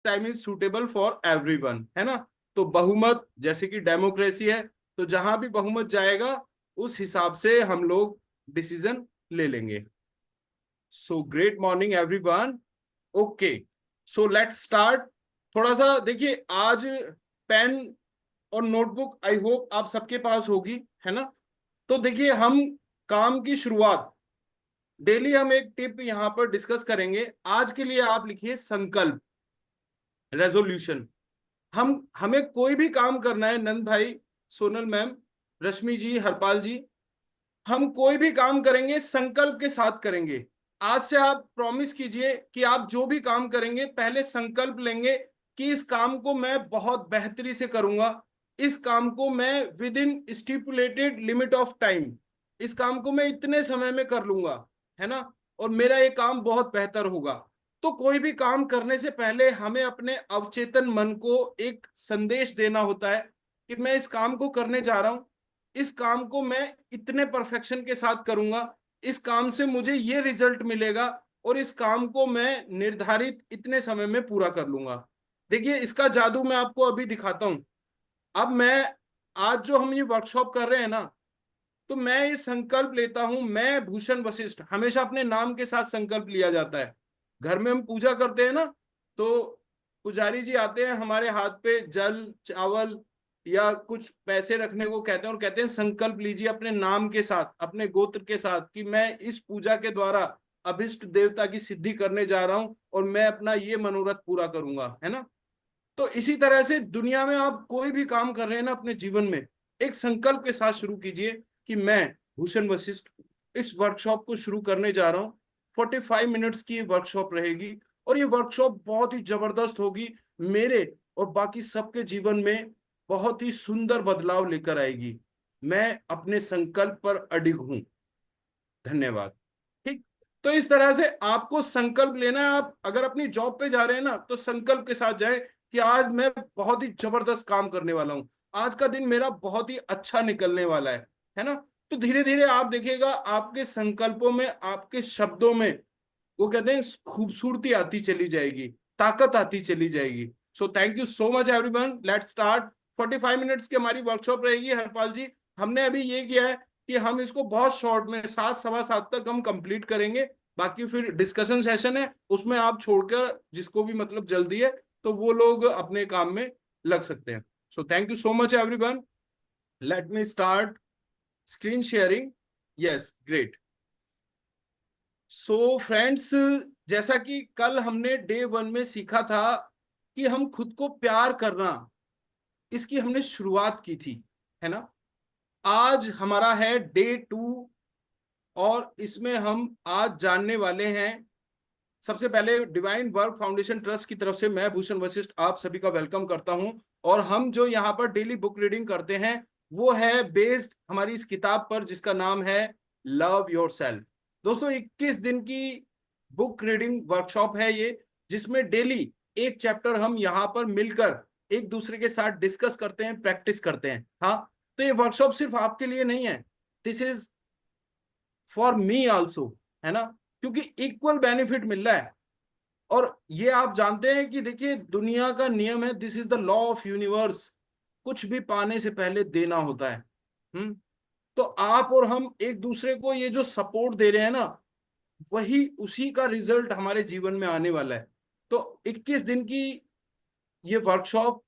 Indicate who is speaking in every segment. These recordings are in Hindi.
Speaker 1: Time is suitable for everyone, है ना। तो बहुमत जैसे कि डेमोक्रेसी है, तो जहां भी बहुमत जाएगा उस हिसाब से हम लोग डिसीजन ले लेंगे। So great morning everyone. Okay, so let's start. थोड़ा सा देखिए, आज पेन और नोटबुक आई होप आप सबके पास होगी, है ना। तो देखिए, हम काम की शुरुआत डेली हम एक टिप यहां पर डिस्कस करेंगे। आज के लिए आप लिखिए संकल्प, रेजोल्यूशन। हमें कोई भी काम करना है, नंद भाई, सोनल मैम, रश्मि जी, हरपाल जी, हम कोई भी काम करेंगे संकल्प के साथ करेंगे। आज से आप प्रॉमिस कीजिए कि आप जो भी काम करेंगे पहले संकल्प लेंगे कि इस काम को मैं बहुत बेहतरी से करूंगा, इस काम को मैं with in stipulated limit of time, इस काम को मैं इतने समय में कर लूंगा, है ना, और मेरा ये काम बहुत बेहतर होगा। तो कोई भी काम करने से पहले हमें अपने अवचेतन मन को एक संदेश देना होता है कि मैं इस काम को करने जा रहा हूं, इस काम को मैं इतने परफेक्शन के साथ करूंगा, इस काम से मुझे ये रिजल्ट मिलेगा, और इस काम को मैं निर्धारित इतने समय में पूरा कर लूंगा। देखिए, इसका जादू मैं आपको अभी दिखाता हूं। अब मैं, आज जो हम ये वर्कशॉप कर रहे हैं ना, तो मैं ये संकल्प लेता हूं, मैं भूषण वशिष्ठ, हमेशा अपने नाम के साथ संकल्प लिया जाता है। घर में हम पूजा करते हैं ना, तो पुजारी जी आते हैं, हमारे हाथ पे जल चावल या कुछ पैसे रखने को कहते हैं, और कहते हैं संकल्प लीजिए अपने नाम के साथ, अपने गोत्र के साथ, कि मैं इस पूजा के द्वारा अभिष्ट देवता की सिद्धि करने जा रहा हूं और मैं अपना ये मनोरथ पूरा करूंगा, है ना। तो इसी तरह से दुनिया में आप कोई भी काम कर रहे हैं ना अपने जीवन में, एक संकल्प के साथ शुरू कीजिए कि मैं भूषण वशिष्ठ इस वर्कशॉप को शुरू करने जा रहा हूँ। 45 मिनट्स की वर्कशॉप रहेगी, और ये वर्कशॉप बहुत ही जबरदस्त होगी, मेरे और बाकी सबके जीवन में बहुत ही सुंदर बदलाव लेकर आएगी। मैं अपने संकल्प पर अडिग हूं। धन्यवाद। ठीक। तो इस तरह से आपको संकल्प लेना है। आप अगर अपनी जॉब पे जा रहे हैं ना, तो संकल्प के साथ जाएं कि आज मैं बहुत ही जबरदस्त काम करने वाला हूं, आज का दिन मेरा बहुत ही अच्छा निकलने वाला है ना। तो धीरे धीरे आप देखिएगा आपके संकल्पों में, आपके शब्दों में, वो कहते हैं खूबसूरती आती चली जाएगी, ताकत आती चली जाएगी। सो thank you so much everyone, let's start. 45 minutes की हमारी वर्कशॉप रहेगी। हरपाल जी, हमने अभी ये किया है कि हम इसको बहुत शॉर्ट में 7 सवा 7 तक हम कंप्लीट करेंगे। बाकी फिर डिस्कशन सेशन है, उसमें आप छोड़कर जिसको भी मतलब जल्दी है तो वो लोग अपने काम में लग सकते हैं। सो thank you so much everyone, let me start screen sharing. Yes, great. So friends, जैसा कि कल हमने डे 1 में सीखा था कि हम खुद को प्यार करना, इसकी हमने शुरुआत की थी, है ना। आज हमारा है डे 2, और इसमें हम आज जानने वाले हैं। सबसे पहले डिवाइन वर्क फाउंडेशन ट्रस्ट की तरफ से मैं भूषण वशिष्ठ आप सभी का वेलकम करता हूं। और हम जो यहाँ पर डेली बुक रीडिंग करते हैं वो है बेस्ड हमारी इस किताब पर जिसका नाम है लव योरसेल्फ। दोस्तों, 21 दिन की बुक रीडिंग वर्कशॉप है ये, जिसमें डेली एक चैप्टर हम यहाँ पर मिलकर एक दूसरे के साथ डिस्कस करते हैं, प्रैक्टिस करते हैं। हाँ, तो ये वर्कशॉप सिर्फ आपके लिए नहीं है, this is for me also, है ना, क्योंकि इक्वल बेनिफिट मिल रहा है। और ये आप जानते हैं कि देखिए, दुनिया का नियम है, this is the law of universe, कुछ भी पाने से पहले देना होता है। तो आप और हम एक दूसरे को ये जो सपोर्ट दे रहे हैं ना, वही उसी का रिजल्ट हमारे जीवन में आने वाला है। तो 21 दिन की ये वर्कशॉप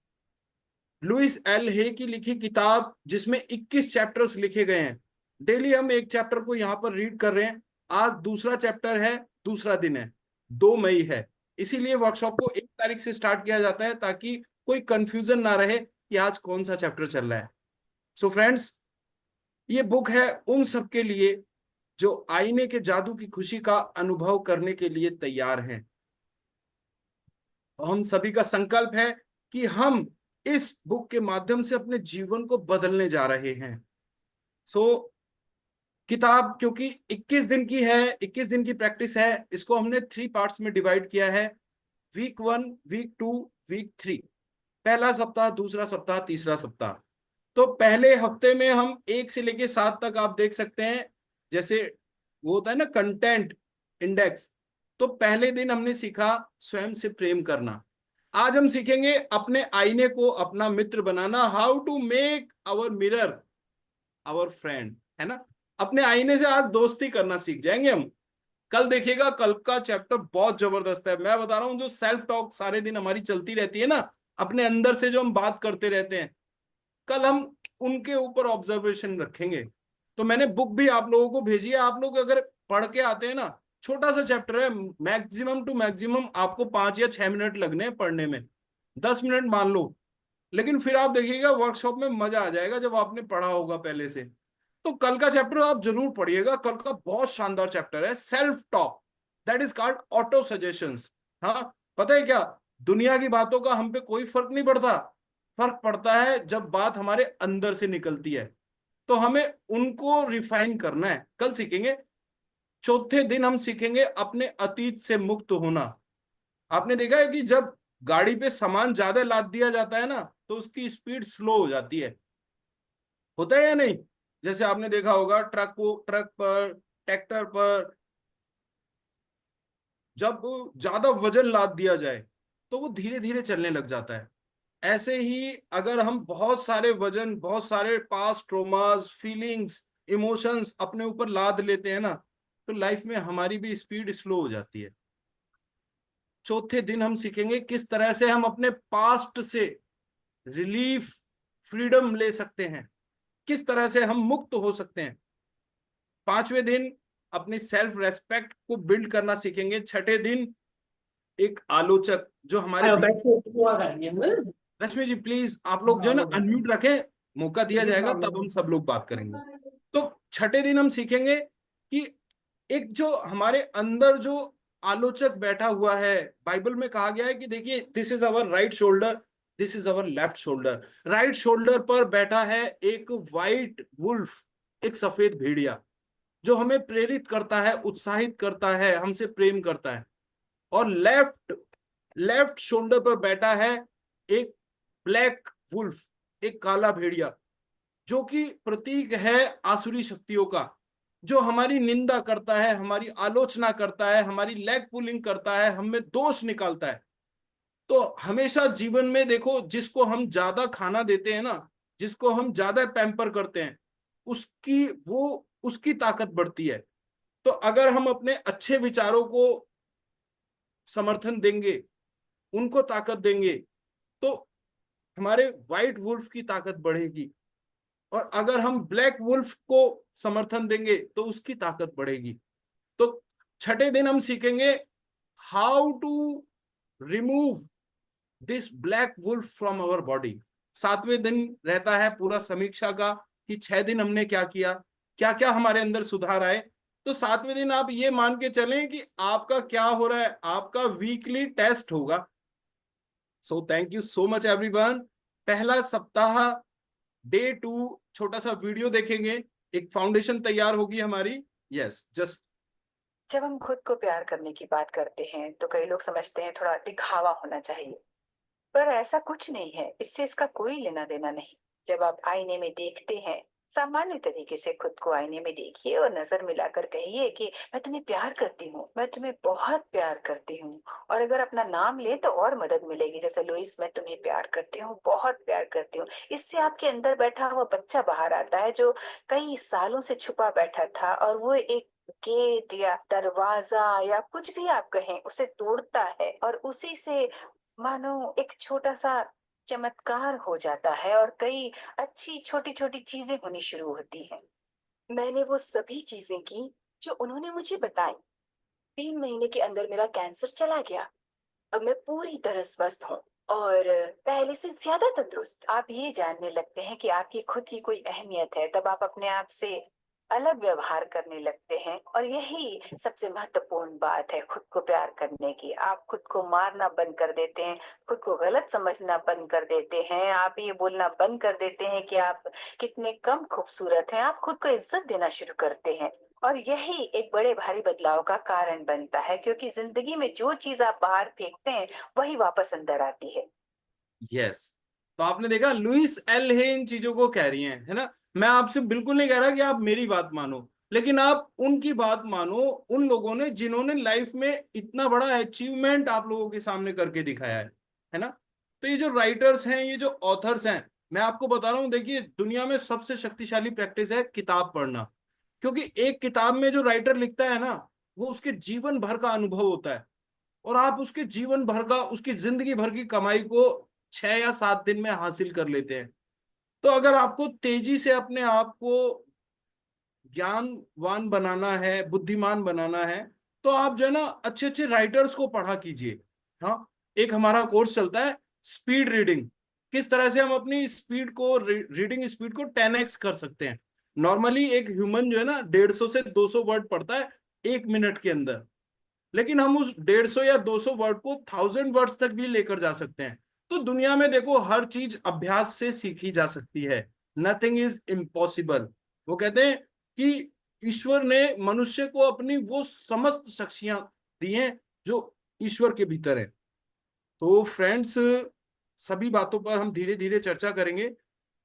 Speaker 1: लुइस एल हे की लिखी किताब, जिसमें 21 चैप्टर्स लिखे गए हैं। डेली हम एक चैप्टर को यहाँ पर रीड कर रहे हैं। आज दूसरा चैप्टर है, दूसरा दिन है, 2 मई है। इसीलिए वर्कशॉप को 1 तारीख से स्टार्ट किया जाता है, ताकि कोई कंफ्यूजन ना रहे कि आज कौन सा चैप्टर चल रहा है। सो फ्रेंड्स, ये बुक है उन सबके लिए जो आईने के जादू की खुशी का अनुभव करने के लिए तैयार हैं। हम सभी का संकल्प है कि हम इस बुक के माध्यम से अपने जीवन को बदलने जा रहे हैं। सो किताब क्योंकि 21 दिन की है, 21 दिन की प्रैक्टिस है, इसको हमने 3 पार्ट्स में डिवाइड किया है। Week 1, week 2, week 3। पहला सप्ताह, दूसरा सप्ताह, तीसरा सप्ताह। तो पहले हफ्ते में हम 1 से लेके 7 तक आप देख सकते हैं, जैसे वो होता है ना कंटेंट इंडेक्स। तो पहले दिन हमने सीखा स्वयं से प्रेम करना। आज हम सीखेंगे अपने आईने को अपना मित्र बनाना, how to make our mirror our friend, है ना। अपने आईने से आज दोस्ती करना सीख जाएंगे हम। कल देखिएगा, कल का चैप्टर बहुत जबरदस्त है। मैं बता रहा हूं, जो सेल्फ टॉक सारे दिन हमारी चलती रहती है ना, अपने अंदर से जो हम बात करते रहते हैं, कल हम उनके ऊपर ऑब्जर्वेशन रखेंगे। तो मैंने बुक भी आप लोगों को भेजी है। आप लोग अगर पढ़ के आते हैं ना, छोटा सा चैप्टर है, मैक्सिमम टू मैक्सिमम आपको 5 या 6 मिनट लगने हैं पढ़ने में, 10 मिनट मान लो। लेकिन फिर आप देखिएगा वर्कशॉप में मजा आ जाएगा जब आपने पढ़ा होगा पहले से। तो कल का चैप्टर आप जरूर पढ़िएगा, कल का बहुत शानदार चैप्टर है, self talk, that is called auto suggestions. हाँ, पता है क्या, दुनिया की बातों का हम पे कोई फर्क नहीं पड़ता। फर्क पड़ता है जब बात हमारे अंदर से निकलती है, तो हमें उनको रिफाइन करना है। कल सीखेंगे। चौथे दिन हम सीखेंगे अपने अतीत से मुक्त होना। आपने देखा है कि जब गाड़ी पे सामान ज्यादा लाद दिया जाता है ना, तो उसकी स्पीड स्लो हो जाती है, होता है या नहीं। जैसे आपने देखा होगा ट्रक पर, ट्रैक्टर पर, जब ज्यादा वजन लाद दिया जाए तो वो धीरे धीरे चलने लग जाता है। ऐसे ही अगर हम बहुत सारे वजन, बहुत सारे पास्ट ट्रोमास, फीलिंग्स, इमोशंस अपने ऊपर लाद लेते हैं ना, तो लाइफ में हमारी भी स्पीड स्लो हो जाती है। चौथे दिन हम सीखेंगे किस तरह से हम अपने पास्ट से रिलीफ, फ्रीडम ले सकते हैं, किस तरह से हम मुक्त हो सकते हैं। पांचवें दिन अपनी सेल्फ रेस्पेक्ट को बिल्ड करना सीखेंगे। छठे दिन एक आलोचक जो हमारे लक्ष्मी जी प्लीज आप लोग जो है ना अनम्यूट रखें, मौका दिया जाएगा तब हम सब लोग बात करेंगे। तो छठे दिन हम सीखेंगे कि एक जो हमारे अंदर जो आलोचक बैठा हुआ है, बाइबल में कहा गया है कि देखिए, this is our right shoulder, this is our left shoulder. Right shoulder पर बैठा है एक वाइट वुल्फ, एक सफेद भेड़िया, जो हमें प्रेरित करता है, उत्साहित करता है, हमसे प्रेम करता है। और लेफ्ट लेफ्ट शोल्डर पर बैठा है एक ब्लैक वुल्फ, एक काला भेड़िया, जो कि प्रतीक है आसुरी शक्तियों का, जो हमारी निंदा करता है, हमारी आलोचना करता है, हमारी लेग पुलिंग करता है, हमें दोष निकालता है। तो हमेशा जीवन में देखो, जिसको हम ज्यादा खाना देते हैं ना, जिसको हम ज्यादा पैम्पर करते हैं, उसकी ताकत बढ़ती है। तो अगर हम अपने अच्छे विचारों को समर्थन देंगे, उनको ताकत देंगे, तो हमारे व्हाइट वुल्फ की ताकत बढ़ेगी। और अगर हम ब्लैक वुल्फ को समर्थन देंगे तो उसकी ताकत बढ़ेगी। तो छठे दिन हम सीखेंगे how to remove this black wolf from our body. सातवें दिन रहता है पूरा समीक्षा का, कि 6 दिन हमने क्या किया, क्या क्या हमारे अंदर सुधार आए। तो सातवें दिन आप ये मान के चलें कि आपका क्या हो रहा है, आपका वीकली टेस्ट होगा। सो thank you so much everyone. पहला सप्ताह डे 2 छोटा सा वीडियो देखेंगे, एक फाउंडेशन तैयार होगी हमारी। यस, जस्ट
Speaker 2: जब हम खुद को प्यार करने की बात करते हैं तो कई लोग समझते हैं थोड़ा दिखावा होना चाहिए, पर ऐसा कुछ नहीं है। इससे इसका कोई लेना देना नहीं। जब आप आईने में देखते हैं, सामान्य तरीके से खुद को आईने में देखिए और नजर मिलाकर कहिए कि मैं तुम्हें प्यार करती हूँ, मैं तुम्हें बहुत प्यार करती हूँ। और अगर अपना नाम ले तो और मदद मिलेगी, जैसे लुइस, मैं तुम्हें प्यार करती हूँ, बहुत प्यार करती हूँ। इससे आपके अंदर बैठा हुआ बच्चा बाहर आता है, जो कई सालों से छुपा बैठा था, और वो एक गेट या दरवाजा या कुछ भी आप कहें उसे तोड़ता है, और उसी से मानो एक छोटा सा चमत्कार हो जाता है और कई अच्छी छोटी छोटी चीजें होनी शुरू होती हैं। मैंने वो सभी चीजें की जो उन्होंने मुझे बताई। 3 महीने के अंदर मेरा कैंसर चला गया। अब मैं पूरी तरह स्वस्थ हूँ और पहले से ज्यादा तंदुरुस्त। आप ये जानने लगते हैं कि आपकी खुद की कोई अहमियत है, तब आप अपने आप से अलग व्यवहार करने लगते हैं। और यही सबसे महत्वपूर्ण बात है खुद को प्यार करने की। आप खुद को मारना बंद कर देते हैं, खुद को गलत समझना बंद कर देते हैं, आप ये बोलना बंद कर देते हैं कि आप कितने कम खूबसूरत हैं। आप खुद को इज्जत देना शुरू करते हैं, और यही एक बड़े भारी बदलाव का कारण बनता है, क्योंकि जिंदगी में जो चीज आप बाहर फेंकते हैं वही वापस अंदर आती है।
Speaker 1: यस। तो आपने देखा, लुइस एल है इन चीजों को कह रही हैं, है ना। मैं आपसे बिल्कुल नहीं कह रहा कि आप मेरी बात मानो, लेकिन आप उनकी बात मानो, उन लोगों ने जिन्होंने लाइफ में इतना बड़ा अचीवमेंट आप लोगों के सामने करके दिखाया है। है ना। तो ये जो राइटर्स हैं, ये जो ऑथर्स हैं, मैं आपको बता रहा हूँ, देखिए दुनिया में सबसे शक्तिशाली प्रैक्टिस है किताब पढ़ना। क्योंकि एक किताब में जो राइटर लिखता है ना, वो उसके जीवन भर का अनुभव होता है, और आप उसके जीवन भर का, उसकी जिंदगी भर की कमाई को 6 या 7 दिन में हासिल कर लेते हैं। तो अगर आपको तेजी से अपने आप को ज्ञानवान बनाना है, बुद्धिमान बनाना है, तो आप जो है ना अच्छे अच्छे राइटर्स को पढ़ा कीजिए। हाँ, एक हमारा कोर्स चलता है स्पीड रीडिंग, किस तरह से हम अपनी स्पीड को, रीडिंग स्पीड को 10x कर सकते हैं। नॉर्मली एक ह्यूमन जो है ना 150 से 200 वर्ड पढ़ता है 1 मिनट के अंदर, लेकिन हम उस 150 या 200 वर्ड को 1000 वर्ड्स तक भी लेकर जा सकते हैं। तो दुनिया में देखो हर चीज अभ्यास से सीखी जा सकती है, नथिंग इज इम्पॉसिबल। वो कहते हैं कि ईश्वर ने मनुष्य को अपनी वो समस्त शक्तियां दी हैं जो ईश्वर के भीतर है। तो फ्रेंड्स, सभी बातों पर हम धीरे धीरे चर्चा करेंगे।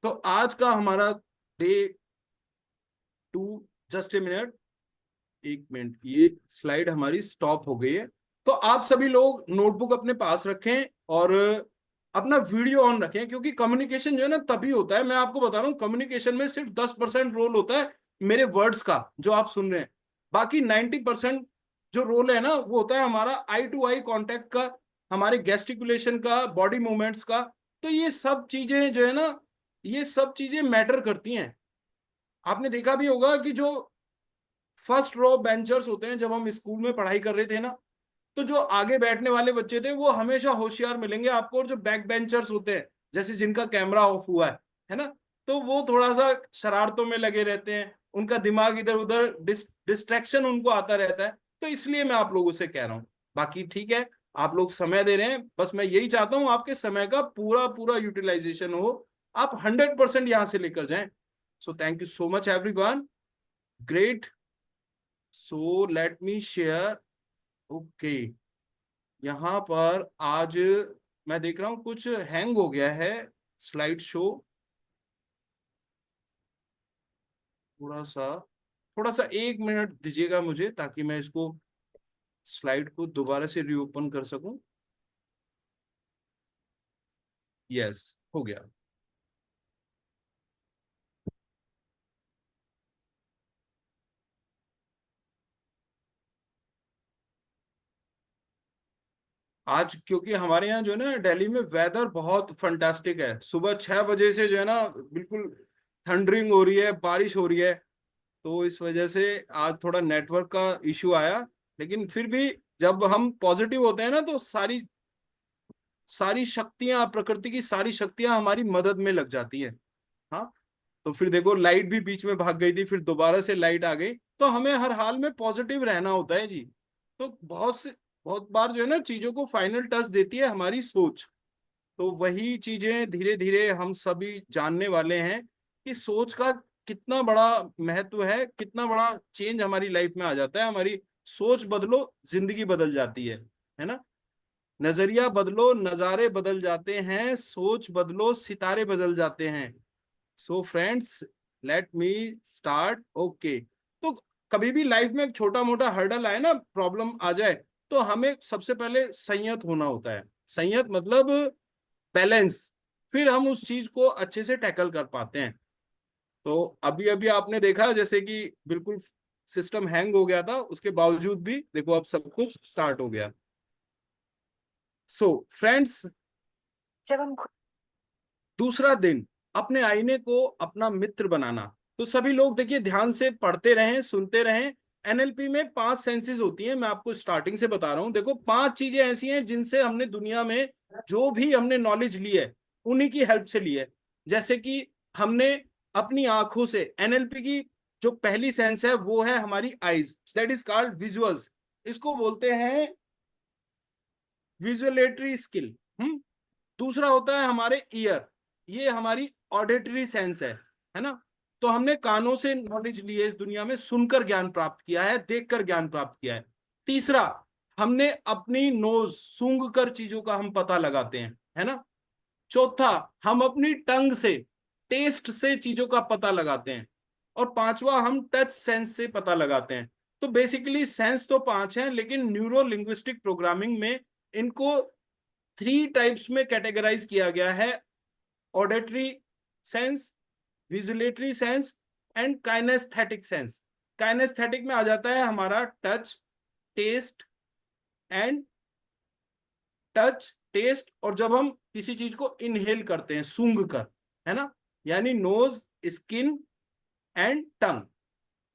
Speaker 1: तो आज का हमारा day 2, just a minute, 1 minute, ये स्लाइड हमारी स्टॉप हो गई है। तो आप सभी लोग नोटबुक अपने पास रखें और अपना वीडियो ऑन रखें, क्योंकि कम्युनिकेशन जो है ना तभी होता है, मैं आपको बता रहा हूँ, कम्युनिकेशन में सिर्फ 10% रोल होता है मेरे वर्ड्स का जो आप सुन रहे हैं। बाकी 90% जो रोल है ना वो होता है हमारा आई टू आई कॉन्टेक्ट का, हमारे गेस्टिकुलेशन का, बॉडी मूवमेंट्स का। तो ये सब चीजें जो है ना, ये सब चीजें मैटर करती हैं। आपने देखा भी होगा कि जो फर्स्ट रो बेंचर्स होते हैं, जब हम स्कूल में पढ़ाई कर रहे थे ना, तो जो आगे बैठने वाले बच्चे थे वो हमेशा होशियार मिलेंगे आपको, और जो बैक बेंचर्स होते हैं, जैसे जिनका कैमरा ऑफ हुआ है ना, तो वो थोड़ा सा शरारतों में लगे रहते हैं, उनका दिमाग इधर उधर डिस्ट्रैक्शन उनको आता रहता है। तो इसलिए मैं आप लोगों से कह रहा हूँ। बाकी ठीक है, आप लोग समय दे रहे हैं, बस मैं यही चाहता हूँ आपके समय का पूरा पूरा यूटिलाइजेशन हो, आप 100% यहां से लेकर जाएं। सो thank you so much everyone, great. So let me share. Okay, यहाँ पर आज मैं देख रहा हूँ कुछ हैंग हो गया है स्लाइड शो, थोड़ा सा, थोड़ा सा 1 मिनट दीजिएगा मुझे, ताकि मैं इसको, स्लाइड को दोबारा से रीओपन कर सकूं। यस, हो गया। आज क्योंकि हमारे यहाँ जो है ना दिल्ली में वेदर बहुत फंटास्टिक है, सुबह 6 बजे से जो है ना बिल्कुल थंडरिंग हो रही है, बारिश हो रही है। तो इस वजह से आज थोड़ा नेटवर्क का इश्यू आया, लेकिन फिर भी जब हम पॉजिटिव होते हैं ना, तो सारी सारी शक्तियां, प्रकृति की सारी शक्तियां हमारी मदद में लग जाती है। हाँ, तो फिर देखो लाइट भी बीच में भाग गई थी, फिर दोबारा से लाइट आ गई। तो हमें हर हाल में पॉजिटिव रहना होता है जी। तो बहुत बार जो है ना चीजों को फाइनल टच देती है हमारी सोच। तो वही चीजें धीरे धीरे हम सभी जानने वाले हैं कि सोच का कितना बड़ा महत्व है, कितना बड़ा चेंज हमारी लाइफ में आ जाता है। हमारी सोच बदलो, जिंदगी बदल जाती है ना। नजरिया बदलो, नजारे बदल जाते हैं, सोच बदलो, सितारे बदल जाते हैं। So friends, let me start. Okay, तो कभी भी लाइफ में एक छोटा मोटा हर्डल आए ना, प्रॉब्लम आ जाए, तो हमें सबसे पहले संयत होना होता है। संयत मतलब बैलेंस, फिर हम उस चीज को अच्छे से टैकल कर पाते हैं। तो अभी अभी आपने देखा जैसे कि बिल्कुल सिस्टम हैंग हो गया था, उसके बावजूद भी देखो अब सब कुछ स्टार्ट हो गया। सो फ्रेंड्स,
Speaker 2: जब हम
Speaker 1: दूसरा दिन, अपने आईने को अपना मित्र बनाना। तो सभी लोग देखिए ध्यान से पढ़ते रहें, सुनते रहें। एनएलपी में 5 सेंसेस होती हैं, मैं आपको स्टार्टिंग से बता रहा हूं। देखो 5 चीजें ऐसी हैं जिनसे हमने दुनिया में जो भी हमने नॉलेज ली है उन्हीं की हेल्प से ली है। जैसे कि हमने अपनी आंखों से, एनएलपी की जो पहली सेंस है वो है हमारी eyes, that is called visuals, इसको बोलते हैं विजुअलेटरी स्किल। दूसरा होता है हमारे ईयर, ये हमारी ऑडिटरी सेंस है ना। तो हमने कानों से नॉलेज ली है, इस दुनिया में सुनकर ज्ञान प्राप्त किया है, देखकर ज्ञान प्राप्त किया है। तीसरा, हमने अपनी नोज सूंघ कर चीजों का हम पता लगाते हैं, है ना। चौथा, हम अपनी टंग से, टेस्ट से चीजों का पता लगाते हैं। और पांचवा, हम टच सेंस से पता लगाते हैं। तो बेसिकली सेंस तो 5 हैं, लेकिन न्यूरो लिंग्विस्टिक प्रोग्रामिंग में इनको 3 टाइप्स में कैटेगराइज किया गया है, ऑडिटरी सेंस, विजुलेटरी sense and kinesthetic sense. Kinesthetic में आ जाता है हमारा touch, taste and touch, taste, और जब हम किसी चीज को इनहेल करते हैं सूंघ कर, है ना, यानी नोज, स्किन एंड टंग।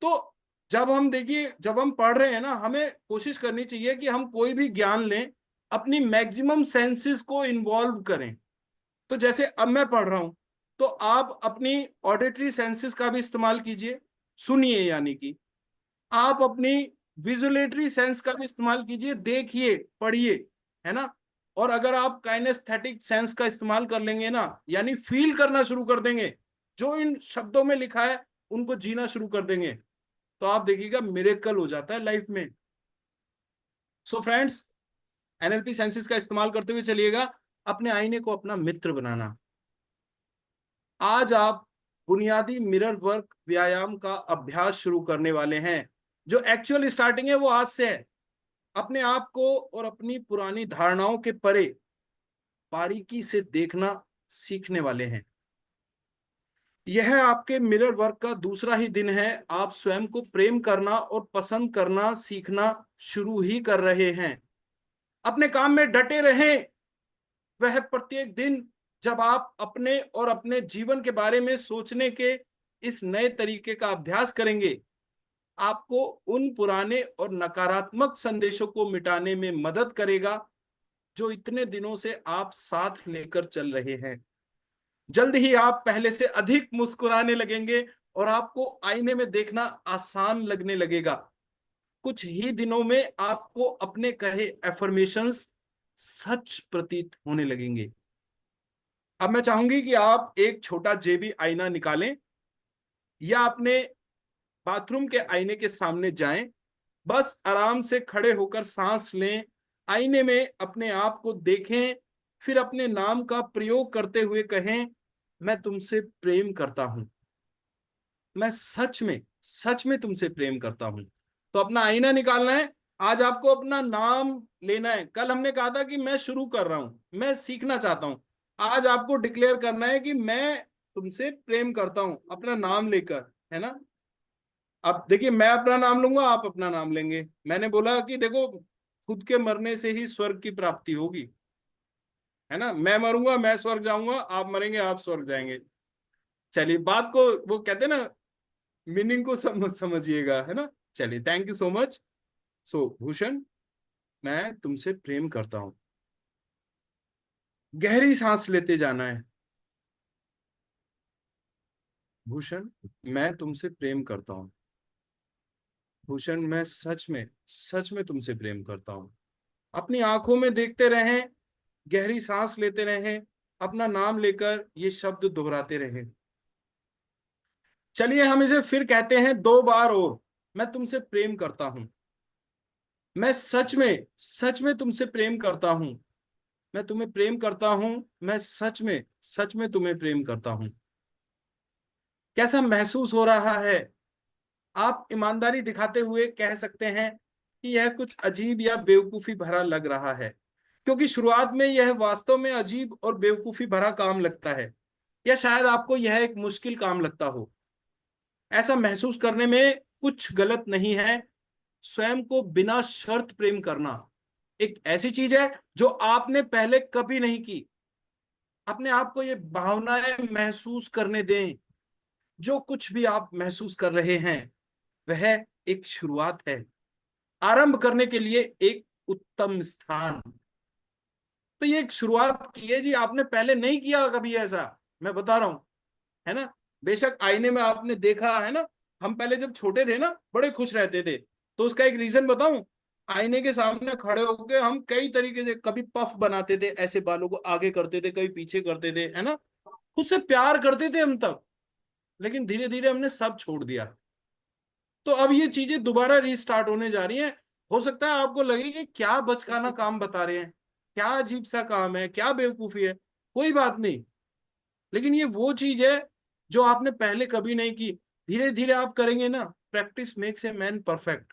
Speaker 1: तो जब हम देखिए, जब हम पढ़ रहे हैं ना, हमें कोशिश करनी चाहिए कि हम कोई भी ज्ञान लें अपनी मैक्सिमम सेंसेस को इन्वॉल्व करें। तो जैसे अब मैं पढ़ रहा हूं, तो आप अपनी ऑडिटरी सेंसेस का भी इस्तेमाल कीजिए, सुनिए, यानी कि आप अपनी विजुलेटरी सेंस का भी इस्तेमाल कीजिए, देखिए, पढ़िए, है ना। और अगर आप काइनेस्थेटिक सेंस का इस्तेमाल कर लेंगे ना, यानी फील करना शुरू कर देंगे, जो इन शब्दों में लिखा है उनको जीना शुरू कर देंगे, तो आप देखिएगा मिरेकल हो जाता है लाइफ में। सो फ्रेंड्स, एनएलपी सेंसेस का इस्तेमाल करते हुए चलिएगा अपने आईने को अपना मित्र बनाना। आज आप बुनियादी मिरर वर्क व्यायाम का अभ्यास शुरू करने वाले हैं। जो एक्चुअल स्टार्टिंग है वो आज से है। अपने आप को और अपनी पुरानी धारणाओं के परे बारीकी से देखना सीखने वाले हैं। यह आपके मिरर वर्क का दूसरा ही दिन है। आप स्वयं को प्रेम करना और पसंद करना सीखना शुरू ही कर रहे हैं। अपने काम में डटे रहें। वह प्रत्येक दिन जब आप अपने और अपने जीवन के बारे में सोचने के इस नए तरीके का अभ्यास करेंगे, आपको उन पुराने और नकारात्मक संदेशों को मिटाने में मदद करेगा जो इतने दिनों से आप साथ लेकर चल रहे हैं। जल्द ही आप पहले से अधिक मुस्कुराने लगेंगे और आपको आईने में देखना आसान लगने लगेगा। कुछ ही दिनों में आपको अपने कहे एफर्मेशंस सच प्रतीत होने लगेंगे। अब मैं चाहूंगी कि आप एक छोटा जेबी आईना निकालें या अपने बाथरूम के आईने के सामने जाएं। बस आराम से खड़े होकर सांस लें, आईने में अपने आप को देखें, फिर अपने नाम का प्रयोग करते हुए कहें, मैं तुमसे प्रेम करता हूं, मैं सच में तुमसे प्रेम करता हूं। तो अपना आईना निकालना है। आज आपको अपना नाम लेना है। कल हमने कहा था कि मैं शुरू कर रहा हूं, मैं सीखना चाहता हूं। आज आपको डिक्लेयर करना है कि मैं तुमसे प्रेम करता हूं, अपना नाम लेकर, है ना। अब देखिए, मैं अपना नाम लूंगा, आप अपना नाम लेंगे। मैंने बोला कि देखो, खुद के मरने से ही स्वर्ग की प्राप्ति होगी, है ना। मैं मरूंगा, मैं स्वर्ग जाऊंगा, आप मरेंगे, आप स्वर्ग जाएंगे। चलिए, बात को, वो कहते हैं ना, मीनिंग को समझिएगा, है ना। चलिए, थैंक यू सो मच। सो भूषण, मैं तुमसे प्रेम करता हूं। गहरी सांस लेते जाना है। भूषण, मैं तुमसे प्रेम करता हूं। भूषण, मैं सच में तुमसे प्रेम करता हूं। अपनी आंखों में देखते रहें, गहरी सांस लेते रहें, अपना नाम लेकर ये शब्द दोहराते रहें। चलिए, हम इसे फिर कहते हैं 2 बार और। मैं तुमसे प्रेम करता हूं। मैं सच में तुमसे प्रेम करता हूं। मैं तुम्हें प्रेम करता हूं। मैं सच में तुम्हें प्रेम करता हूं। कैसा महसूस हो रहा है? आप ईमानदारी दिखाते हुए कह सकते हैं कि यह कुछ अजीब या बेवकूफी भरा लग रहा है, क्योंकि शुरुआत में यह वास्तव में अजीब और बेवकूफी भरा काम लगता है, या शायद आपको यह एक मुश्किल काम लगता हो। ऐसा महसूस करने में कुछ गलत नहीं है। स्वयं को बिना शर्त प्रेम करना एक ऐसी चीज है जो आपने पहले कभी नहीं की। अपने आप को ये भावनाएं महसूस करने दें। जो कुछ भी आप महसूस कर रहे हैं वह एक शुरुआत है, आरंभ करने के लिए एक उत्तम स्थान। तो ये एक शुरुआत की है जी, आपने पहले नहीं किया कभी ऐसा, मैं बता रहा हूं, है ना। बेशक आईने में आपने देखा है ना, हम पहले जब छोटे थे ना बड़े खुश रहते थे। तो उसका एक रीजन बताऊं, आईने के सामने खड़े होकर हम कई तरीके से, कभी पफ बनाते थे, ऐसे बालों को आगे करते थे, कभी पीछे करते थे, है ना। खुद से प्यार करते थे हम तब। लेकिन धीरे धीरे हमने सब छोड़ दिया। तो अब ये चीजें दोबारा रीस्टार्ट होने जा रही हैं। हो सकता है आपको लगे कि क्या बचकाना काम बता रहे हैं, क्या अजीब सा काम है, क्या बेवकूफी है। कोई बात नहीं, लेकिन ये वो चीज है जो आपने पहले कभी नहीं की। धीरे धीरे आप करेंगे ना, practice makes a man perfect.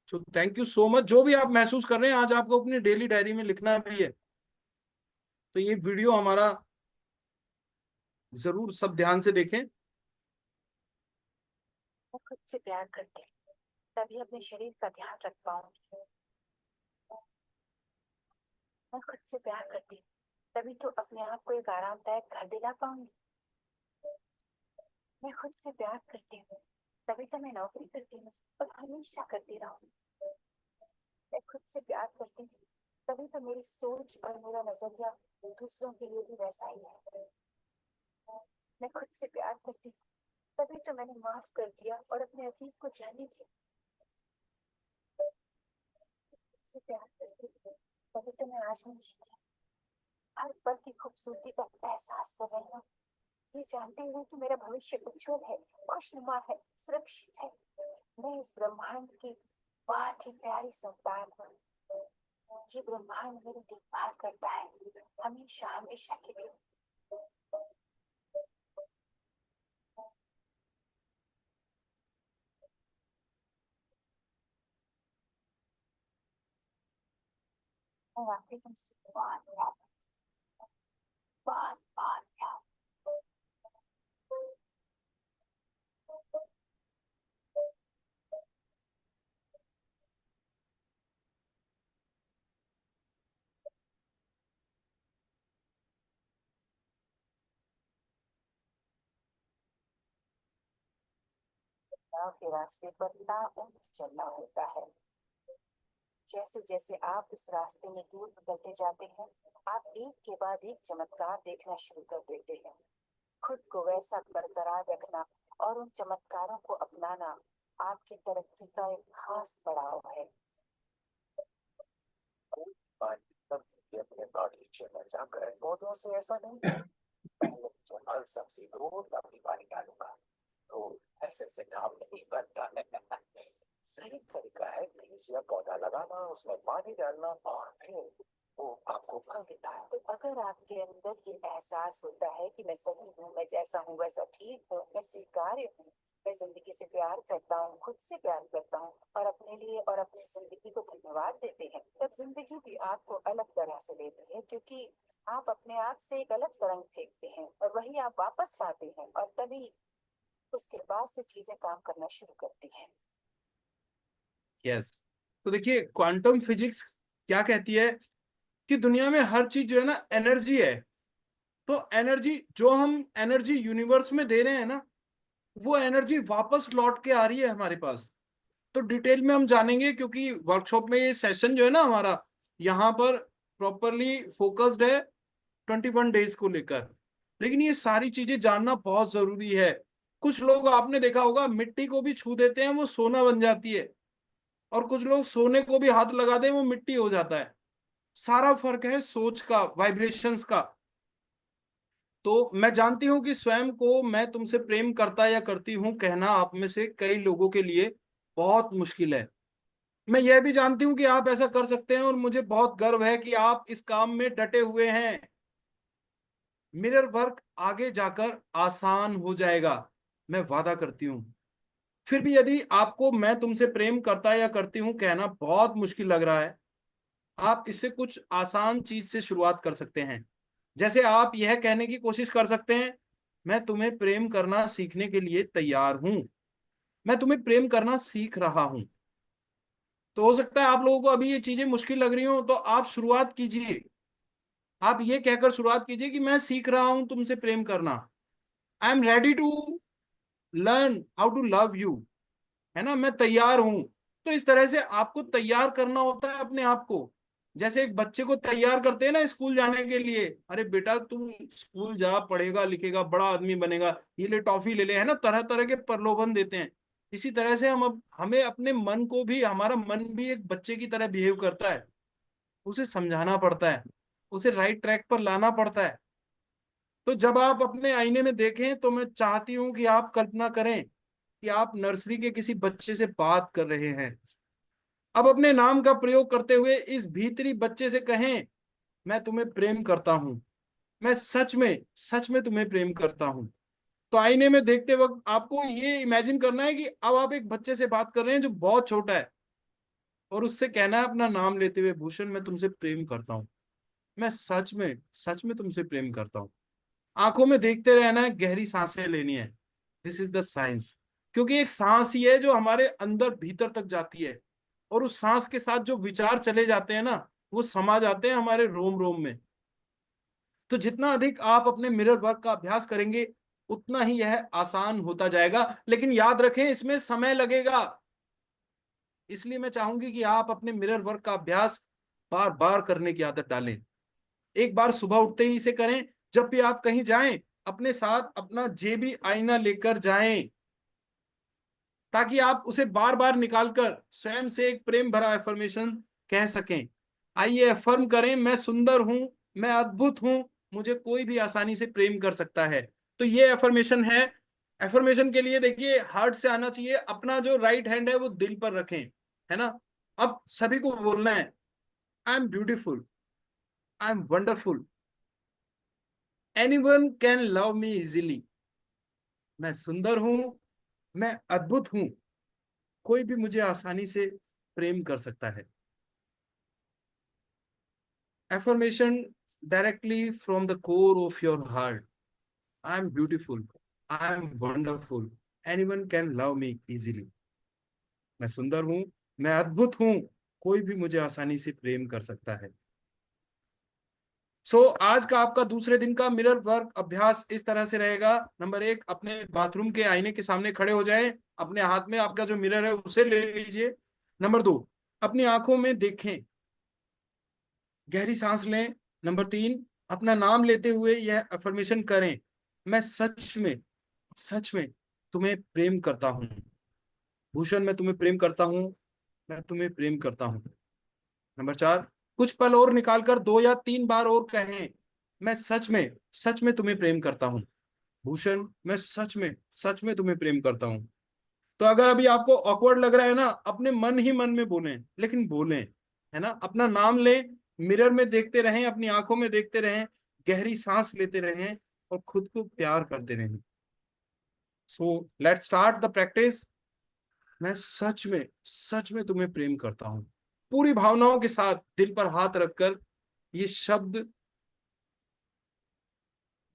Speaker 1: So thank you so much. जो भी आप महसूस कर रहे हैं, आज आपको अपनी डेली डायरी में लिखना भी है। तो ये वीडियो हमारा जरूर सब ध्यान से देखें।
Speaker 2: मैं खुद से प्यार करती हूँ तभी अपने शरीर का ध्यान रख पाऊंगी। मैं खुद से प्यार करती हूँ तभी तो अपने आप को एक आरामदायक घर दिला पाऊंगी। मैं खुद से प्यार करती हूँ तभी तो मैं नौकरी करती हूँ और हमेशा करती रहूंगी। मैं खुद से प्यार करती हूँ तभी तो मेरी सोच और मेरा नजरिया दूसरों के लिए भी वैसा ही है। मैं खुद से प्यार करती हूँ तभी तो मैंने माफ कर दिया और अपने अतीत को जाने दिया। खुद से प्यार करती हूँ तभी तो मैं आज भी जीती हूँ। हर पल की खूबसूरती का एहसास कर रही हूँ, ये जानते हुए कि मेरा भविष्य उज्जवल है, खुशनुमा है, सुरक्षित है। मैं इस ब्रह्मांड की बहुत ही प्यारी संतान हूँ। ये ब्रह्मांड मेरी देखभाल करता है, हमेशा हमेशा के लिए। मैं वाकई तुमसे बहुत प्यार बहुत बहुत प्यार। गाँव के रास्ते पर ताउम्र चलना होता है। जैसे जैसे आप उस रास्ते में दूर निकलते जाते हैं, आप एक के बाद एक चमत्कार देखना शुरू कर देते हैं। खुद को वैसा बरकरार रखना और उन चमत्कारों को अपनाना आपकी तरक्की का एक खास पड़ाव है। तब भी अपने बागीचे में जाकर पौधों से ऐसा नहीं है, पहले जो फल सब्जी दो तभी पानी डालूंगा, तो ऐसे से काम नहीं बनता है। सही तरीका है बीज या पौधा लगाना, उसमें पानी डालना और फिर वो आपको फल देता है। तो अगर आपके अंदर ये एहसास होता है कि मैं सही हूँ, मैं जैसा हूँ वैसा ठीक हूँ, मैं स्वीकार्य हूँ, मैं जिंदगी से प्यार करता हूँ, खुद से प्यार करता हूँ और अपने लिए और अपनी जिंदगी को धन्यवाद देते हैं, तब जिंदगी भी आपको अलग तरह से लेती है, क्योंकि आप अपने आप से एक अलग तरंग फेंकते हैं और वही आप वापस पाते हैं और तभी उसके बाद से चीजें काम करना शुरू करती हैं।
Speaker 1: यस। तो देखिए, क्वांटम फिजिक्स क्या कहती है कि दुनिया में हर चीज जो है ना एनर्जी है। तो एनर्जी जो हम एनर्जी यूनिवर्स में दे रहे हैं ना, वो एनर्जी वापस लौट के आ रही है हमारे पास। तो डिटेल में हम जानेंगे, क्योंकि वर्कशॉप में ये सेशन जो है ना हमारा, यहाँ पर प्रॉपरली फोकस्ड है 21 डेज को लेकर। लेकिन ये सारी चीजें जानना बहुत जरूरी है। कुछ लोग आपने देखा होगा मिट्टी को भी छू देते हैं, वो सोना बन जाती है। और कुछ लोग सोने को भी हाथ लगा दें, वो मिट्टी हो जाता है। सारा फर्क है सोच का, वाइब्रेशंस का। तो मैं जानती हूं कि स्वयं को मैं तुमसे प्रेम करता या करती हूं कहना आप में से कई लोगों के लिए बहुत मुश्किल है। मैं यह भी जानती हूं कि आप ऐसा कर सकते हैं, और मुझे बहुत गर्व है कि आप इस काम में डटे हुए हैं। मिरर वर्क आगे जाकर आसान हो जाएगा, मैं वादा करती हूँ। फिर भी यदि आपको मैं तुमसे प्रेम करता या करती हूँ कहना बहुत मुश्किल लग रहा है, आप इससे कुछ आसान चीज से शुरुआत कर सकते हैं। जैसे आप यह कहने की कोशिश कर सकते हैं, मैं तुम्हें प्रेम करना सीखने के लिए तैयार हूं, मैं तुम्हें प्रेम करना सीख रहा हूं। तो हो सकता है आप लोगों को अभी ये चीजें मुश्किल लग रही हो, तो आप शुरुआत कीजिए। आप ये कहकर शुरुआत कीजिए कि मैं सीख रहा हूं तुमसे प्रेम करना। I am ready to learn how to love you. है ना, मैं तैयार हूं। तो इस तरह से आपको तैयार करना होता है अपने आप को। जैसे एक बच्चे को तैयार करते हैं ना स्कूल जाने के लिए, अरे बेटा तू स्कूल जा, पढ़ेगा लिखेगा बड़ा आदमी बनेगा, ये ले टॉफी ले ले, है ना, तरह तरह के प्रलोभन देते हैं। इसी तरह से हम अब हमें अपने मन को भी, हमारा मन भी एक बच्चे की तरह बिहेव करता है। उसे समझाना पड़ता है, उसे राइट ट्रैक पर लाना पड़ता है। तो जब आप अपने आईने में देखें, तो मैं चाहती हूं कि आप कल्पना करें कि आप नर्सरी के किसी बच्चे से बात कर रहे हैं। अब अपने नाम का प्रयोग करते हुए इस भीतरी बच्चे से कहें, मैं तुम्हें प्रेम करता हूं, मैं सच में तुम्हें प्रेम करता हूं। तो आईने में देखते वक्त आपको ये इमेजिन करना है कि अब आप एक बच्चे से बात कर रहे हैं जो बहुत छोटा है, और उससे कहना है अपना नाम लेते हुए, भूषण मैं तुमसे प्रेम करता हूं। मैं सच में तुमसे प्रेम करता हूँ। आंखों में देखते रहना है, गहरी सांसें लेनी है। This is the science. क्योंकि एक सांस ही है जो हमारे अंदर भीतर तक जाती है, और उस सांस के साथ जो विचार चले जाते हैं ना, वो समा जाते हैं हमारे रोम रोम में। तो जितना अधिक आप अपने मिरर वर्क का अभ्यास करेंगे, उतना ही यह आसान होता जाएगा। लेकिन याद रखें, इसमें समय लगेगा। इसलिए मैं चाहूंगी कि आप अपने मिरर वर्क का अभ्यास बार बार करने की आदत डालें। एक बार सुबह उठते ही इसे करें। जब भी आप कहीं जाएं, अपने साथ अपना जेबी आईना लेकर जाएं, ताकि आप उसे बार बार निकालकर स्वयं से एक प्रेम भरा एफर्मेशन कह सकें। आइए अफर्म करें, मैं सुंदर हूं, मैं अद्भुत हूं, मुझे कोई भी आसानी से प्रेम कर सकता है। तो ये एफर्मेशन है। एफर्मेशन के लिए देखिए, हार्ट से आना चाहिए। अपना जो राइट हैंड है वो दिल पर रखें, है ना। अब सभी को बोलना है, I am beautiful, I am wonderful, anyone can love me easily. मैं सुंदर हूं, मैं अद्भुत हूं, कोई भी मुझे आसानी से प्रेम कर सकता है। Affirmation directly from the core of your heart. I am beautiful, I am wonderful, anyone can love me easily. मैं सुंदर हूं, मैं अद्भुत हूं, कोई भी मुझे आसानी से प्रेम कर सकता है। आज का आपका दूसरे दिन का मिरर वर्क अभ्यास इस तरह से रहेगा। नंबर 1, अपने बाथरूम के आईने के सामने खड़े हो जाएं। अपने हाथ में आपका जो मिरर है उसे ले लीजिए। नंबर 2, अपनी आंखों में देखें, गहरी सांस लें। नंबर 3, अपना नाम लेते हुए यह अफर्मेशन करें, मैं सच में तुम्हें प्रेम करता हूं। भूषण, मैं तुम्हें प्रेम करता हूं, मैं तुम्हें प्रेम करता हूं। नंबर 4, कुछ पल और निकालकर 2 या 3 बार और कहें, मैं सच में तुम्हें प्रेम करता हूं। भूषण, मैं सच में तुम्हें प्रेम करता हूं। तो अगर अभी आपको ऑकवर्ड लग रहा है ना, अपने मन ही मन में बोलें, लेकिन बोलें, है ना। अपना नाम लें, मिरर में देखते रहें, अपनी आंखों में देखते रहें, गहरी सांस लेते रहें, और खुद को प्यार करते रहें। So let's start the practice. मैं सच में तुम्हें प्रेम करता हूं। पूरी भावनाओं के साथ दिल पर हाथ रखकर ये शब्द,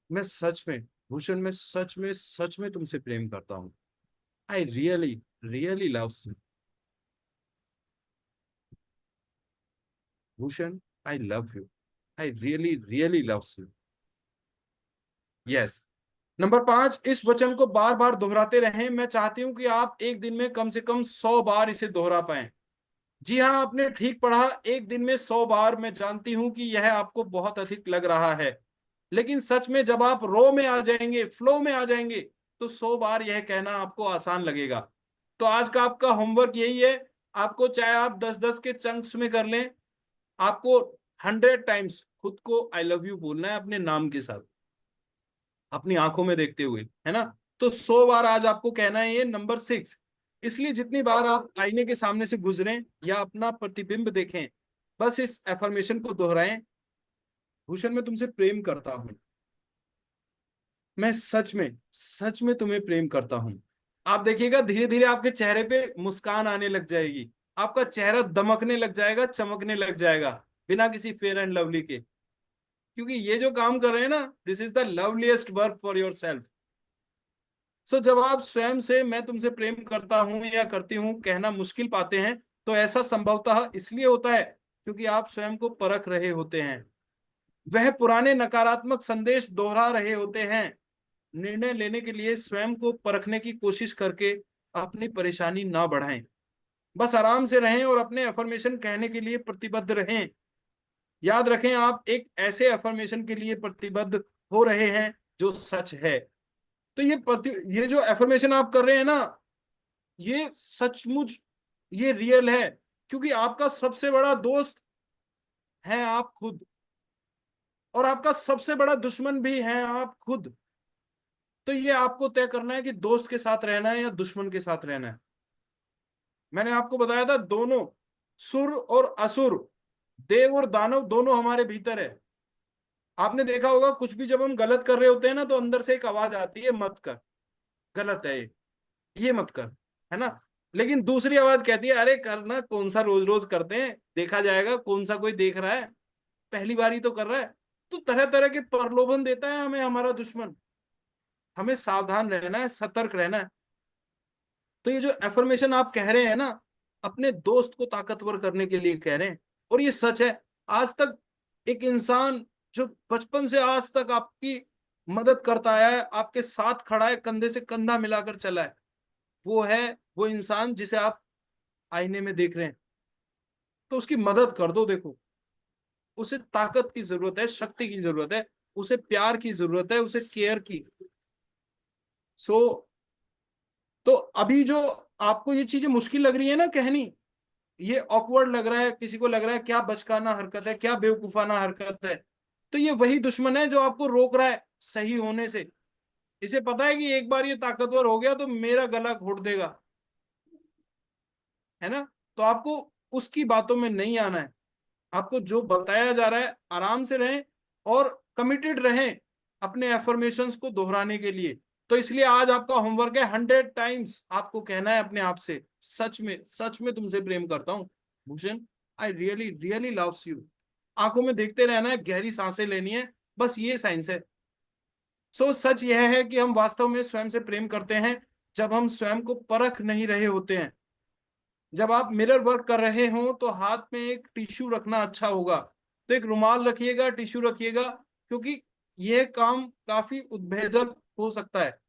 Speaker 1: मैं सच में, भूषण, मैं सच में तुमसे प्रेम करता हूं। I really love you. Bhushan, I love you, I really love you. Yes. Number 5, इस वचन को बार बार दोहराते रहें। मैं चाहती हूं कि आप एक दिन में कम से कम 100 बार इसे दोहरा पाएं। जी हाँ, आपने ठीक पढ़ा, एक दिन में 100 बार। मैं जानती हूं कि यह आपको बहुत अधिक लग रहा है, लेकिन सच में जब आप रो में आ जाएंगे, फ्लो में आ जाएंगे, तो 100 बार यह कहना आपको आसान लगेगा। तो आज का आपका होमवर्क यही है। आपको चाहे आप 10-10 के चंक्स में कर लें, आपको 100 टाइम्स खुद को आई लव यू बोलना है, अपने नाम के साथ, अपनी आंखों में देखते हुए, है ना। तो 100 बार आज आपको कहना है ये। नंबर 6, इसलिए जितनी बार आप आईने के सामने से गुजरें या अपना प्रतिबिंब देखें, बस इस एफर्मेशन को दोहराएं, भूषण, मैं तुमसे प्रेम करता हूं। मैं सच में तुम्हें प्रेम करता हूं। आप देखिएगा, धीरे धीरे आपके चेहरे पे मुस्कान आने लग जाएगी। आपका चेहरा दमकने लग जाएगा, चमकने लग जाएगा, बिना किसी फेयर एंड लवली के। क्योंकि ये जो काम कर रहे हैं ना, this is the loveliest work for your self. जब आप स्वयं से मैं तुमसे प्रेम करता हूं या करती हूं कहना मुश्किल पाते हैं, तो ऐसा संभवतः इसलिए होता है क्योंकि आप स्वयं को परख रहे होते हैं। वह पुराने नकारात्मक संदेश दोहरा रहे होते हैं। निर्णय लेने के लिए स्वयं को परखने की कोशिश करके अपनी परेशानी ना बढ़ाएं। बस आराम से रहें और अपने अफर्मेशन कहने के लिए प्रतिबद्ध रहें। याद रखें, आप एक ऐसे अफर्मेशन के लिए प्रतिबद्ध हो रहे हैं जो सच है। तो ये जो एफर्मेशन आप कर रहे हैं ना, ये सचमुच, ये रियल है। क्योंकि आपका सबसे बड़ा दोस्त है आप खुद, और आपका सबसे बड़ा दुश्मन भी है आप खुद। तो ये आपको तय करना है कि दोस्त के साथ रहना है या दुश्मन के साथ रहना है। मैंने आपको बताया था, दोनों, सुर और असुर, देव और दानव, दोनों हमारे भीतर है। आपने देखा होगा, कुछ भी जब हम गलत कर रहे होते हैं ना, तो अंदर से एक आवाज आती है, मत कर, गलत है ये मत कर, है ना। लेकिन दूसरी आवाज कहती है, अरे करना, कौन सा रोज रोज करते हैं, देखा जाएगा, कौन सा कोई देख रहा है। पहली बार ही तो कर रहा है। तो तरह तरह के प्रलोभन देता है हमें हमारा दुश्मन। हमें सावधान रहना है, सतर्क रहना है। तो ये जो एफर्मेशन आप कह रहे हैं ना, अपने दोस्त को ताकतवर करने के लिए कह रहे हैं, और ये सच है। आज तक एक इंसान जो बचपन से आज तक आपकी मदद करता आया है, आपके साथ खड़ा है, कंधे से कंधा मिलाकर चला है, वो है वो इंसान जिसे आप आईने में देख रहे हैं। तो उसकी मदद कर दो। देखो, उसे ताकत की जरूरत है, शक्ति की जरूरत है, उसे प्यार की जरूरत है, उसे केयर की। सो तो अभी जो आपको ये चीजें मुश्किल लग रही है ना कहनी, ये ऑकवर्ड लग रहा है, किसी को लग रहा है क्या बचकाना हरकत है, क्या बेवकूफाना हरकत है, तो ये वही दुश्मन है जो आपको रोक रहा है सही होने से। इसे पता है कि एक बार ये ताकतवर हो गया तो मेरा गला घोट देगा, है ना। तो आपको उसकी बातों में नहीं आना है। आपको जो बताया जा रहा है आराम से रहें, और कमिटेड रहें अपने एफर्मेशंस को दोहराने के लिए। तो इसलिए आज आपका होमवर्क है, 100 टाइम्स आपको कहना है अपने आप से, सच में तुमसे प्रेम करता हूं Bhushan, I really really loves you. आंखों में देखते रहना है, गहरी सांसें लेनी है, बस ये साइंस है। सो सच यह है कि हम वास्तव में स्वयं से प्रेम करते हैं जब हम स्वयं को परख नहीं रहे होते हैं। जब आप मिरर वर्क कर रहे हो तो हाथ में एक टिश्यू रखना अच्छा होगा। तो एक रुमाल रखिएगा, टिश्यू रखिएगा, क्योंकि यह काम काफी उद्भेदक हो सकता है,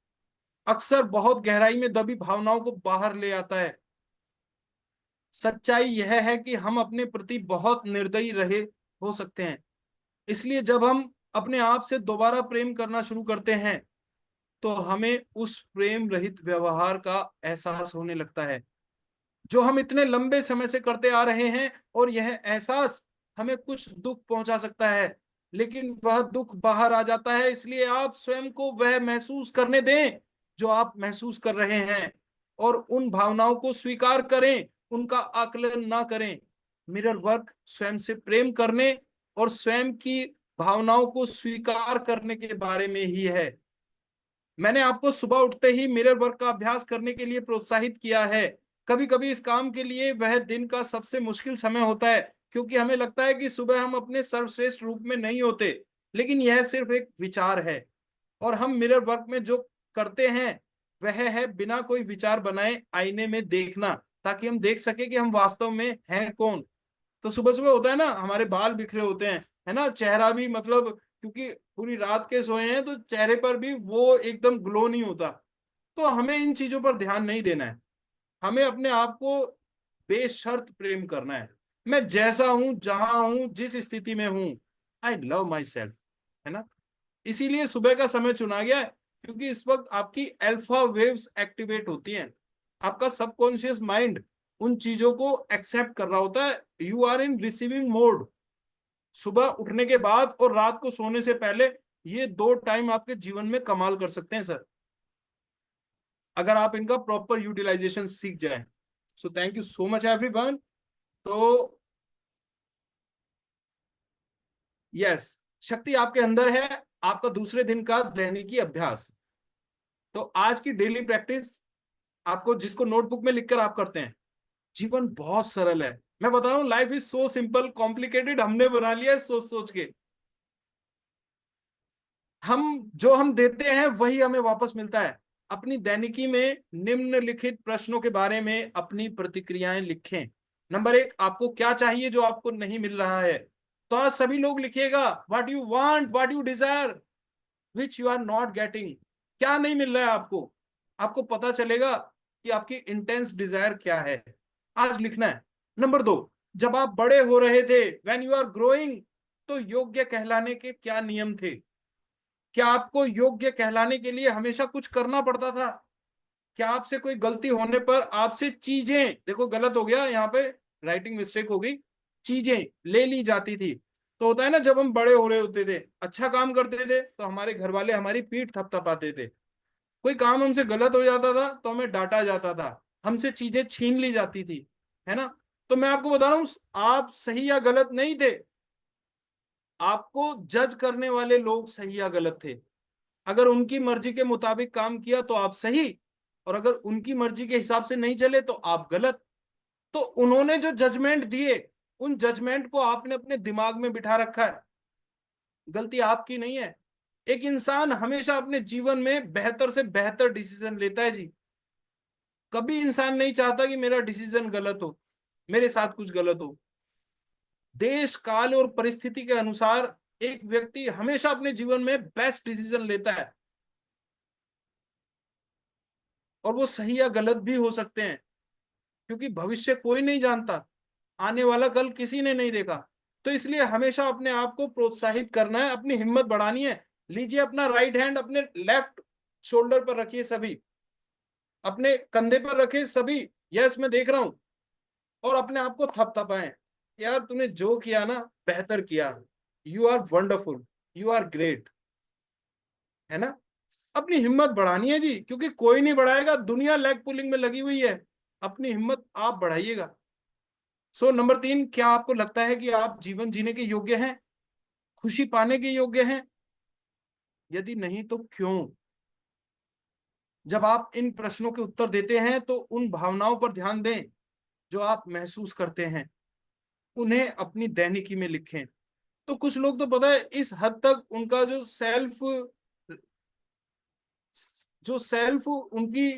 Speaker 1: अक्सर बहुत गहराई में दबी भावनाओं को बाहर ले आता है। सच्चाई यह है कि हम अपने प्रति बहुत निर्दयी रहे हो सकते हैं। इसलिए जब हम अपने आप से दोबारा प्रेम करना शुरू करते हैं तो हमें उस प्रेम रहित व्यवहार का एहसास होने लगता है जो हम इतने लंबे समय से करते आ रहे हैं। और यह एहसास हमें कुछ दुख पहुंचा सकता है, लेकिन वह दुख बाहर आ जाता है। इसलिए आप स्वयं को वह महसूस करने दें जो आप महसूस कर रहे हैं, और उन भावनाओं को स्वीकार करें, उनका आकलन ना करें। मिरर वर्क स्वयं से प्रेम करने और स्वयं की भावनाओं को स्वीकार करने के बारे में ही है। मैंने आपको सुबह उठते ही मिरर वर्क का अभ्यास करने के लिए प्रोत्साहित किया है। कभी कभी इस काम के लिए वह दिन का सबसे मुश्किल समय होता है, क्योंकि हमें लगता है कि सुबह हम अपने सर्वश्रेष्ठ रूप में नहीं होते। लेकिन यह सिर्फ एक विचार है, और हम मिरर वर्क में जो करते हैं वह है बिना कोई विचार बनाए आईने में देखना, ताकि हम देख सके कि हम वास्तव में हैं कौन। तो सुबह सुबह होता है ना, हमारे बाल बिखरे होते हैं, है ना, चेहरा भी मतलब क्योंकि पूरी रात के सोए हैं तो चेहरे पर भी वो एकदम ग्लो नहीं होता। तो हमें इन चीजों पर ध्यान नहीं देना है। हमें अपने आप को बेशर्त प्रेम करना है। मैं जैसा हूं, जहां हूं, जिस स्थिति में हूं, आई लव माई सेल्फ, है ना। इसीलिए सुबह का समय चुना गया है, क्योंकि इस वक्त आपकी अल्फा वेव्स एक्टिवेट होती हैं। आपका सबकॉन्शियस माइंड उन चीजों को एक्सेप्ट कर रहा होता है। You are in receiving mode. सुबह उठने के बाद और रात को सोने से पहले, ये 2 टाइम आपके जीवन में कमाल कर सकते हैं सर, अगर आप इनका प्रॉपर यूटिलाइजेशन सीख जाएं। सो thank you so much everyone. तो यस, शक्ति आपके अंदर है। आपका दूसरे दिन का दैनिकी अभ्यास, तो आज की डेली प्रैक्टिस आपको जिसको नोटबुक में लिखकर आप करते हैं, जीवन बहुत सरल है। मैं बता रहा हूं, life is so simple, complicated हमने बना लिया है सोच सोच के। हम देते हैं वही हमें वापस मिलता है। अपनी दैनिकी में निम्नलिखित प्रश्नों के बारे में अपनी प्रतिक्रियाएं लिखें। नंबर 1, आपको क्या चाहिए जो आपको नहीं मिल रहा है। तो आज सभी लोग लिखिएगा, what you want, what you desire, which you are not getting. क्या नहीं मिल रहा है आपको, आपको पता चलेगा कि आपकी इंटेंस डिजायर क्या है। आज लिखना है। नंबर 2, जब आप बड़े हो रहे थे, व्हेन यू आर ग्रोइंग, तो योग्य कहलाने के क्या नियम थे। क्या आपको योग्य कहलाने के लिए हमेशा कुछ करना पड़ता था। क्या आपसे कोई गलती होने पर आपसे चीजें, देखो गलत हो गया यहाँ पे, राइटिंग मिस्टेक हो गई, चीजें ले ली जाती थी। तो होता है ना, जब हम बड़े हो रहे होते थे, अच्छा काम करते थे तो हमारे घर वाले हमारी पीठ थपथपाते थे। कोई काम हमसे गलत हो जाता था तो हमें डांटा जाता था, हमसे चीजें छीन ली जाती थी, है ना। तो मैं आपको बता रहा हूं, आप सही या गलत नहीं थे, आपको जज करने वाले लोग सही या गलत थे। अगर उनकी मर्जी के मुताबिक काम किया तो आप सही, और अगर उनकी मर्जी के हिसाब से नहीं चले तो आप गलत। तो उन्होंने जो जजमेंट दिए उन जजमेंट को आपने अपने दिमाग में बिठा रखा है, गलती आपकी नहीं है। एक इंसान हमेशा अपने जीवन में बेहतर से बेहतर डिसीजन लेता है जी। कभी इंसान नहीं चाहता कि मेरा डिसीजन गलत हो, मेरे साथ कुछ गलत हो। देश काल और परिस्थिति के अनुसार एक व्यक्ति हमेशा अपने जीवन में बेस्ट डिसीजन लेता है, और वो सही या गलत भी हो सकते हैं, क्योंकि भविष्य कोई नहीं जानता, आने वाला कल किसी ने नहीं देखा। तो इसलिए हमेशा अपने आप को प्रोत्साहित करना है, अपनी हिम्मत बढ़ानी है। लीजिए अपना राइट हैंड अपने लेफ्ट शोल्डर पर रखिए, सभी अपने कंधे पर रखे सभी, यस मैं देख रहा हूं, और अपने आप को थपथपाएं। यार तूने जो किया ना बेहतर किया, you are wonderful, you are great, है ना। अपनी हिम्मत बढ़ानी है जी, क्योंकि कोई नहीं बढ़ाएगा, दुनिया लेग पुलिंग में लगी हुई है। अपनी हिम्मत आप बढ़ाइएगा। सो नंबर 3, क्या आपको लगता है कि आप जीवन जीने के योग्य हैं, खुशी पाने के योग्य हैं? यदि नहीं तो क्यों? जब आप इन प्रश्नों के उत्तर देते हैं तो उन भावनाओं पर ध्यान दें जो आप महसूस करते हैं, उन्हें अपनी दैनिकी में लिखें। तो कुछ लोग तो पता है इस हद तक उनका जो सेल्फ उनकी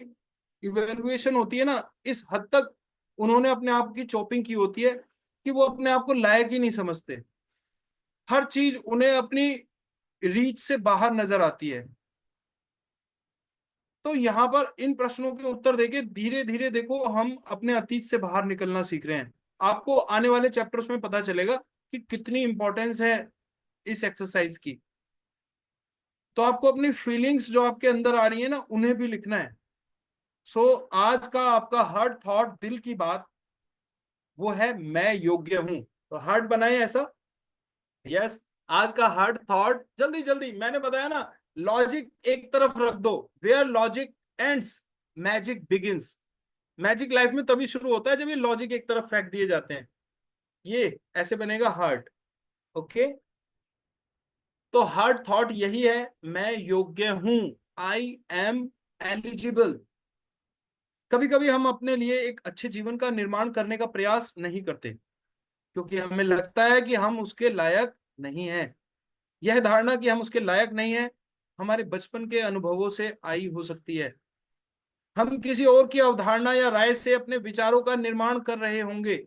Speaker 1: इवेल्युएशन होती है ना, इस हद तक उन्होंने अपने आप की चॉपिंग की होती है कि वो अपने आप को लायक ही नहीं समझते। हर चीज उन्हें अपनी रीच से बाहर नजर आती है। तो यहाँ पर इन प्रश्नों के उत्तर देके धीरे धीरे देखो हम अपने अतीत से बाहर निकलना सीख रहे हैं। आपको आने वाले चैप्टर्स में पता चलेगा कि कितनी इंपॉर्टेंस है इस एक्सरसाइज की। तो आपको अपनी फीलिंग्स जो आपके अंदर आ रही है ना, उन्हें भी लिखना है। सो आज का आपका हार्ट थॉट, दिल की बात, वो है मैं योग्य हूं। तो हार्ट बनाए ऐसा, यस। आज का हार्ट थॉट, जल्दी जल्दी, मैंने बताया ना, लॉजिक एक तरफ रख दो। Where logic ends magic begins. Magic life में तभी शुरू होता है जब ये लॉजिक एक तरफ फेंक दिए जाते हैं। ये ऐसे बनेगा हार्ट। ओके, तो हार्ट थॉट यही है, मैं योग्य हूं, आई एम एलिजिबल। कभी कभी हम अपने लिए एक अच्छे जीवन का निर्माण करने का प्रयास नहीं करते, क्योंकि हमें लगता है कि हम उसके लायक नहीं हैं। यह धारणा कि हम उसके लायक नहीं है हमारे बचपन के अनुभवों से आई हो सकती है। हम किसी और की अवधारणा या राय से अपने विचारों का निर्माण कर रहे होंगे,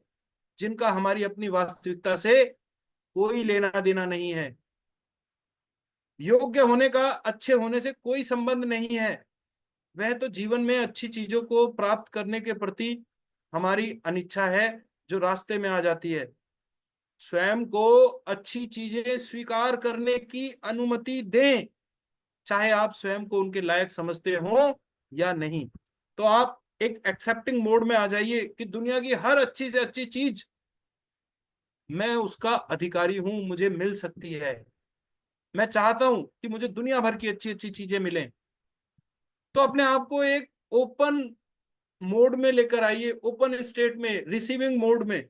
Speaker 1: जिनका हमारी अपनी वास्तविकता से कोई लेना देना नहीं है। योग्य होने का अच्छे होने से कोई संबंध नहीं है। वह तो जीवन में अच्छी चीजों को प्राप्त करने के प्रति हमारी अनिच्छा है जो रास्ते में आ जाती है। स्वयं को अच्छी चीजें स्वीकार करने की अनुमति दें, चाहे आप स्वयं को उनके लायक समझते हो या नहीं। तो आप एक एक्सेप्टिंग मोड में आ जाइए कि दुनिया की हर अच्छी से अच्छी चीज मैं उसका अधिकारी हूं, मुझे मिल सकती है। मैं चाहता हूं कि मुझे दुनिया भर की अच्छी अच्छी चीजें मिलें। तो अपने आप को एक ओपन मोड में लेकर आइए, ओपन स्टेट में, रिसीविंग मोड में।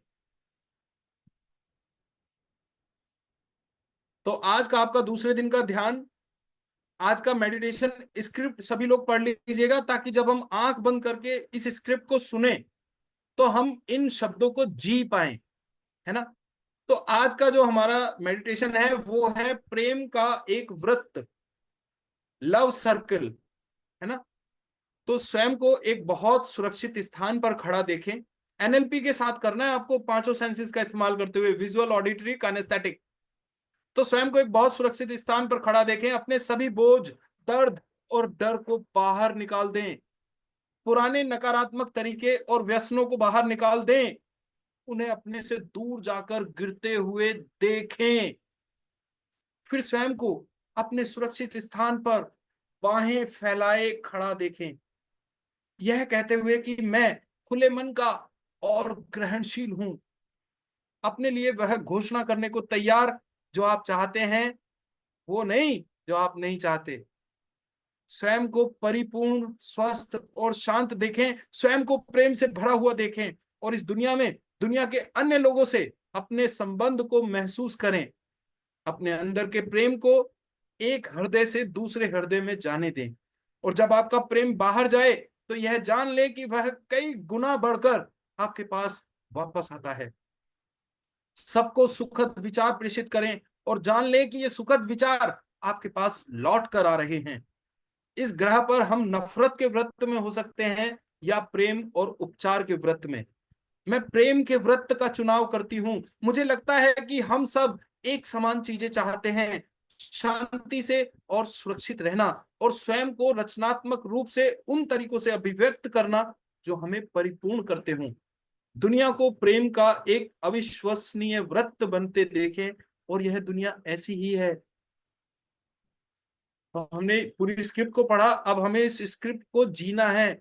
Speaker 1: तो आज का आपका दूसरे दिन का ध्यान, आज का मेडिटेशन स्क्रिप्ट सभी लोग पढ़ लीजिएगा, ताकि जब हम आंख बंद करके इस स्क्रिप्ट को सुने तो हम इन शब्दों को जी पाए, है ना। तो आज का जो हमारा मेडिटेशन है वो है प्रेम का एक वृत्त, लव सर्कल, है ना। तो स्वयं को एक बहुत सुरक्षित स्थान पर खड़ा देखें। एनएलपी के साथ करना है आपको, पांचों सेंसेस का इस्तेमाल करते हुए, विजुअल, ऑडिटरी, काइनेस्थेटिक। तो स्वयं को एक बहुत सुरक्षित स्थान पर खड़ा देखें, अपने सभी बोझ, दर्द और डर को बाहर निकाल दें। पुराने नकारात्मक तरीके और व्यसनों को बाहर निकाल दें। उन्हें अपने से दूर जाकर गिरते हुए देखें। फिर स्वयं को अपने सुरक्षित स्थान पर बाहें फैलाए खड़ा देखें, यह कहते हुए कि मैं खुले मन का और ग्रहणशील हूं। अपने लिए वह घोषणा करने को तैयार जो आप चाहते हैं, वो नहीं जो आप नहीं चाहते। स्वयं को परिपूर्ण, स्वस्थ और शांत देखें, स्वयं को प्रेम से भरा हुआ देखें, और इस दुनिया में दुनिया के अन्य लोगों से अपने संबंध को महसूस करें। अपने अंदर के प्रेम को एक हृदय से दूसरे हृदय में जाने दें। और जब आपका प्रेम बाहर जाए तो यह जान ले कि वह कई गुना बढ़कर आपके पास वापस आता है। सबको सुखद विचार प्रेषित करें और जान लें कि ये सुखद विचार आपके पास लौट कर आ रहे हैं। इस ग्रह पर हम नफरत के व्रत में हो सकते हैं या प्रेम और उपचार के व्रत में। मैं प्रेम के व्रत का चुनाव करती हूँ। मुझे लगता है कि हम सब एक समान चीजें चाहते हैं, शांति से और सुरक्षित रहना और स्वयं को रचनात्मक रूप से उन तरीकों से अभिव्यक्त करना जो हमें परिपूर्ण करते हों। दुनिया को प्रेम का एक अविश्वसनीय व्रत बनते देखें और यह दुनिया ऐसी ही है। तो हमने पूरी स्क्रिप्ट को पढ़ा, अब हमें इस स्क्रिप्ट को जीना है,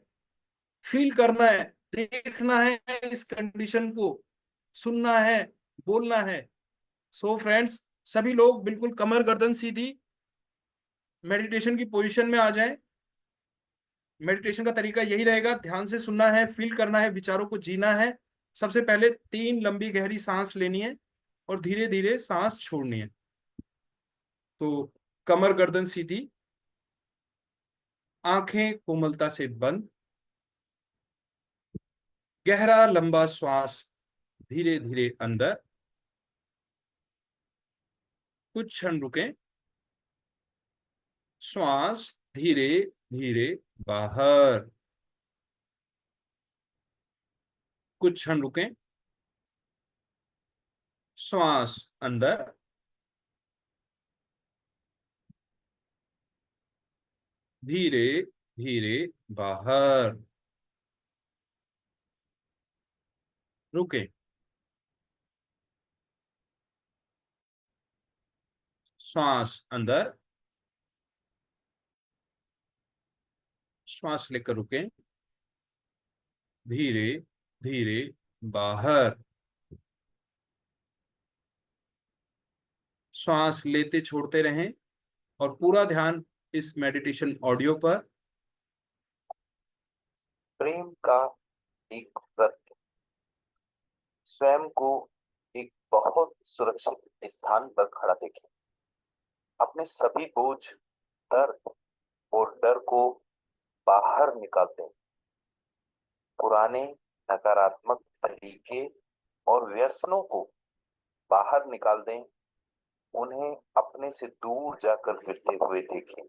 Speaker 1: फील करना है, देखना है, इस कंडीशन को सुनना है, बोलना है। सो फ्रेंड्स, सभी लोग बिल्कुल कमर गर्दन सीधी मेडिटेशन की पोजीशन में आ जाएं। मेडिटेशन का तरीका यही रहेगा, ध्यान से सुनना है, फील करना है, विचारों को जीना है। सबसे पहले 3 लंबी गहरी सांस लेनी है और धीरे धीरे सांस छोड़नी है। तो कमर गर्दन सीधी, आंखें कोमलता से बंद, गहरा लंबा श्वास धीरे धीरे अंदर, कुछ क्षण रुकें, श्वास धीरे धीरे बाहर, कुछ क्षण रुकें, श्वास अंदर, धीरे धीरे बाहर, रुकें, श्वास अंदर, श्वास लेकर रुकें, धीरे धीरे बाहर, श्वास लेते छोड़ते रहें और पूरा ध्यान इस मेडिटेशन ऑडियो पर।
Speaker 3: प्रेम का एक व्रत। स्वयं को एक बहुत सुरक्षित स्थान पर खड़ा देखें। अपने सभी बोझ, दर्द और डर को बाहर निकाल दें। पुराने नकारात्मक तरीके और व्यसनों को बाहर निकाल दें। उन्हें अपने से दूर जाकर गिरते हुए देखें।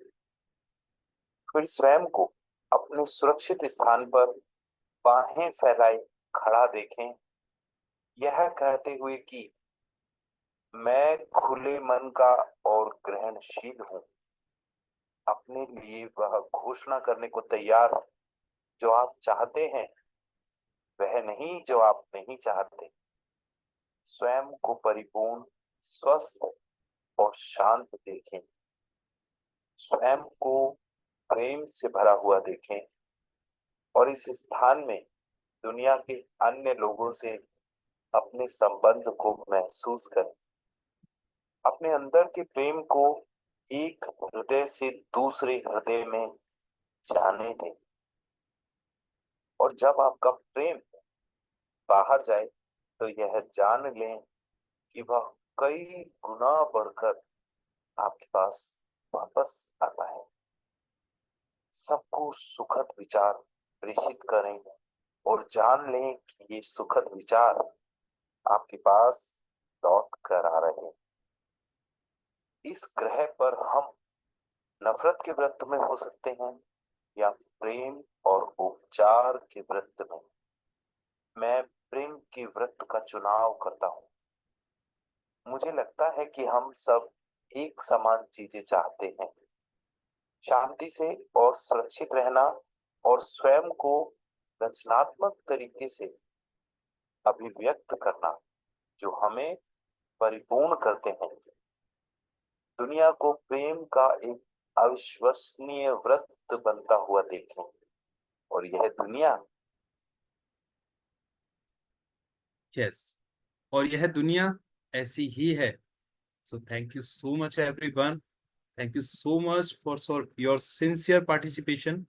Speaker 3: फिर स्वयं को अपने सुरक्षित स्थान पर बाहें फैलाए खड़ा देखें, यह कहते हुए कि मैं खुले मन का और ग्रहणशील हूं। अपने लिए वह घोषणा करने को तैयार हूं जो आप चाहते हैं, वह नहीं जो आप नहीं चाहते। स्वयं को परिपूर्ण, स्वस्थ और शांत देखें। स्वयं को प्रेम से भरा हुआ देखें और इस स्थान में दुनिया के अन्य लोगों से अपने संबंध को महसूस करें। अपने अंदर के प्रेम को एक हृदय से दूसरे हृदय में जाने दें और जब आपका प्रेम बाहर जाए तो यह जान लें कि वह कई गुना बढ़कर आपके पास वापस आता है। सबको सुखद विचार प्रेषित करें और जान लें कि ये सुखद विचार आपके पास लौट कर आ रहे हैं। इस ग्रह पर हम नफरत के व्रत में हो सकते हैं या प्रेम और उपचार के व्रत में। मैं प्रेम के व्रत का चुनाव करता हूँ। मुझे लगता है कि हम सब एक समान चीजें चाहते हैं, शांति से और सुरक्षित रहना और स्वयं को रचनात्मक तरीके से अभिव्यक्त करना जो हमें परिपूर्ण करते हैं। दुनिया को प्रेम का एक अविश्वसनीय व्रत बनता हुआ देखें और यह दुनिया
Speaker 1: और यह दुनिया ऐसी ही है। सो thank you so much everyone, thank you so much for your sincere participation.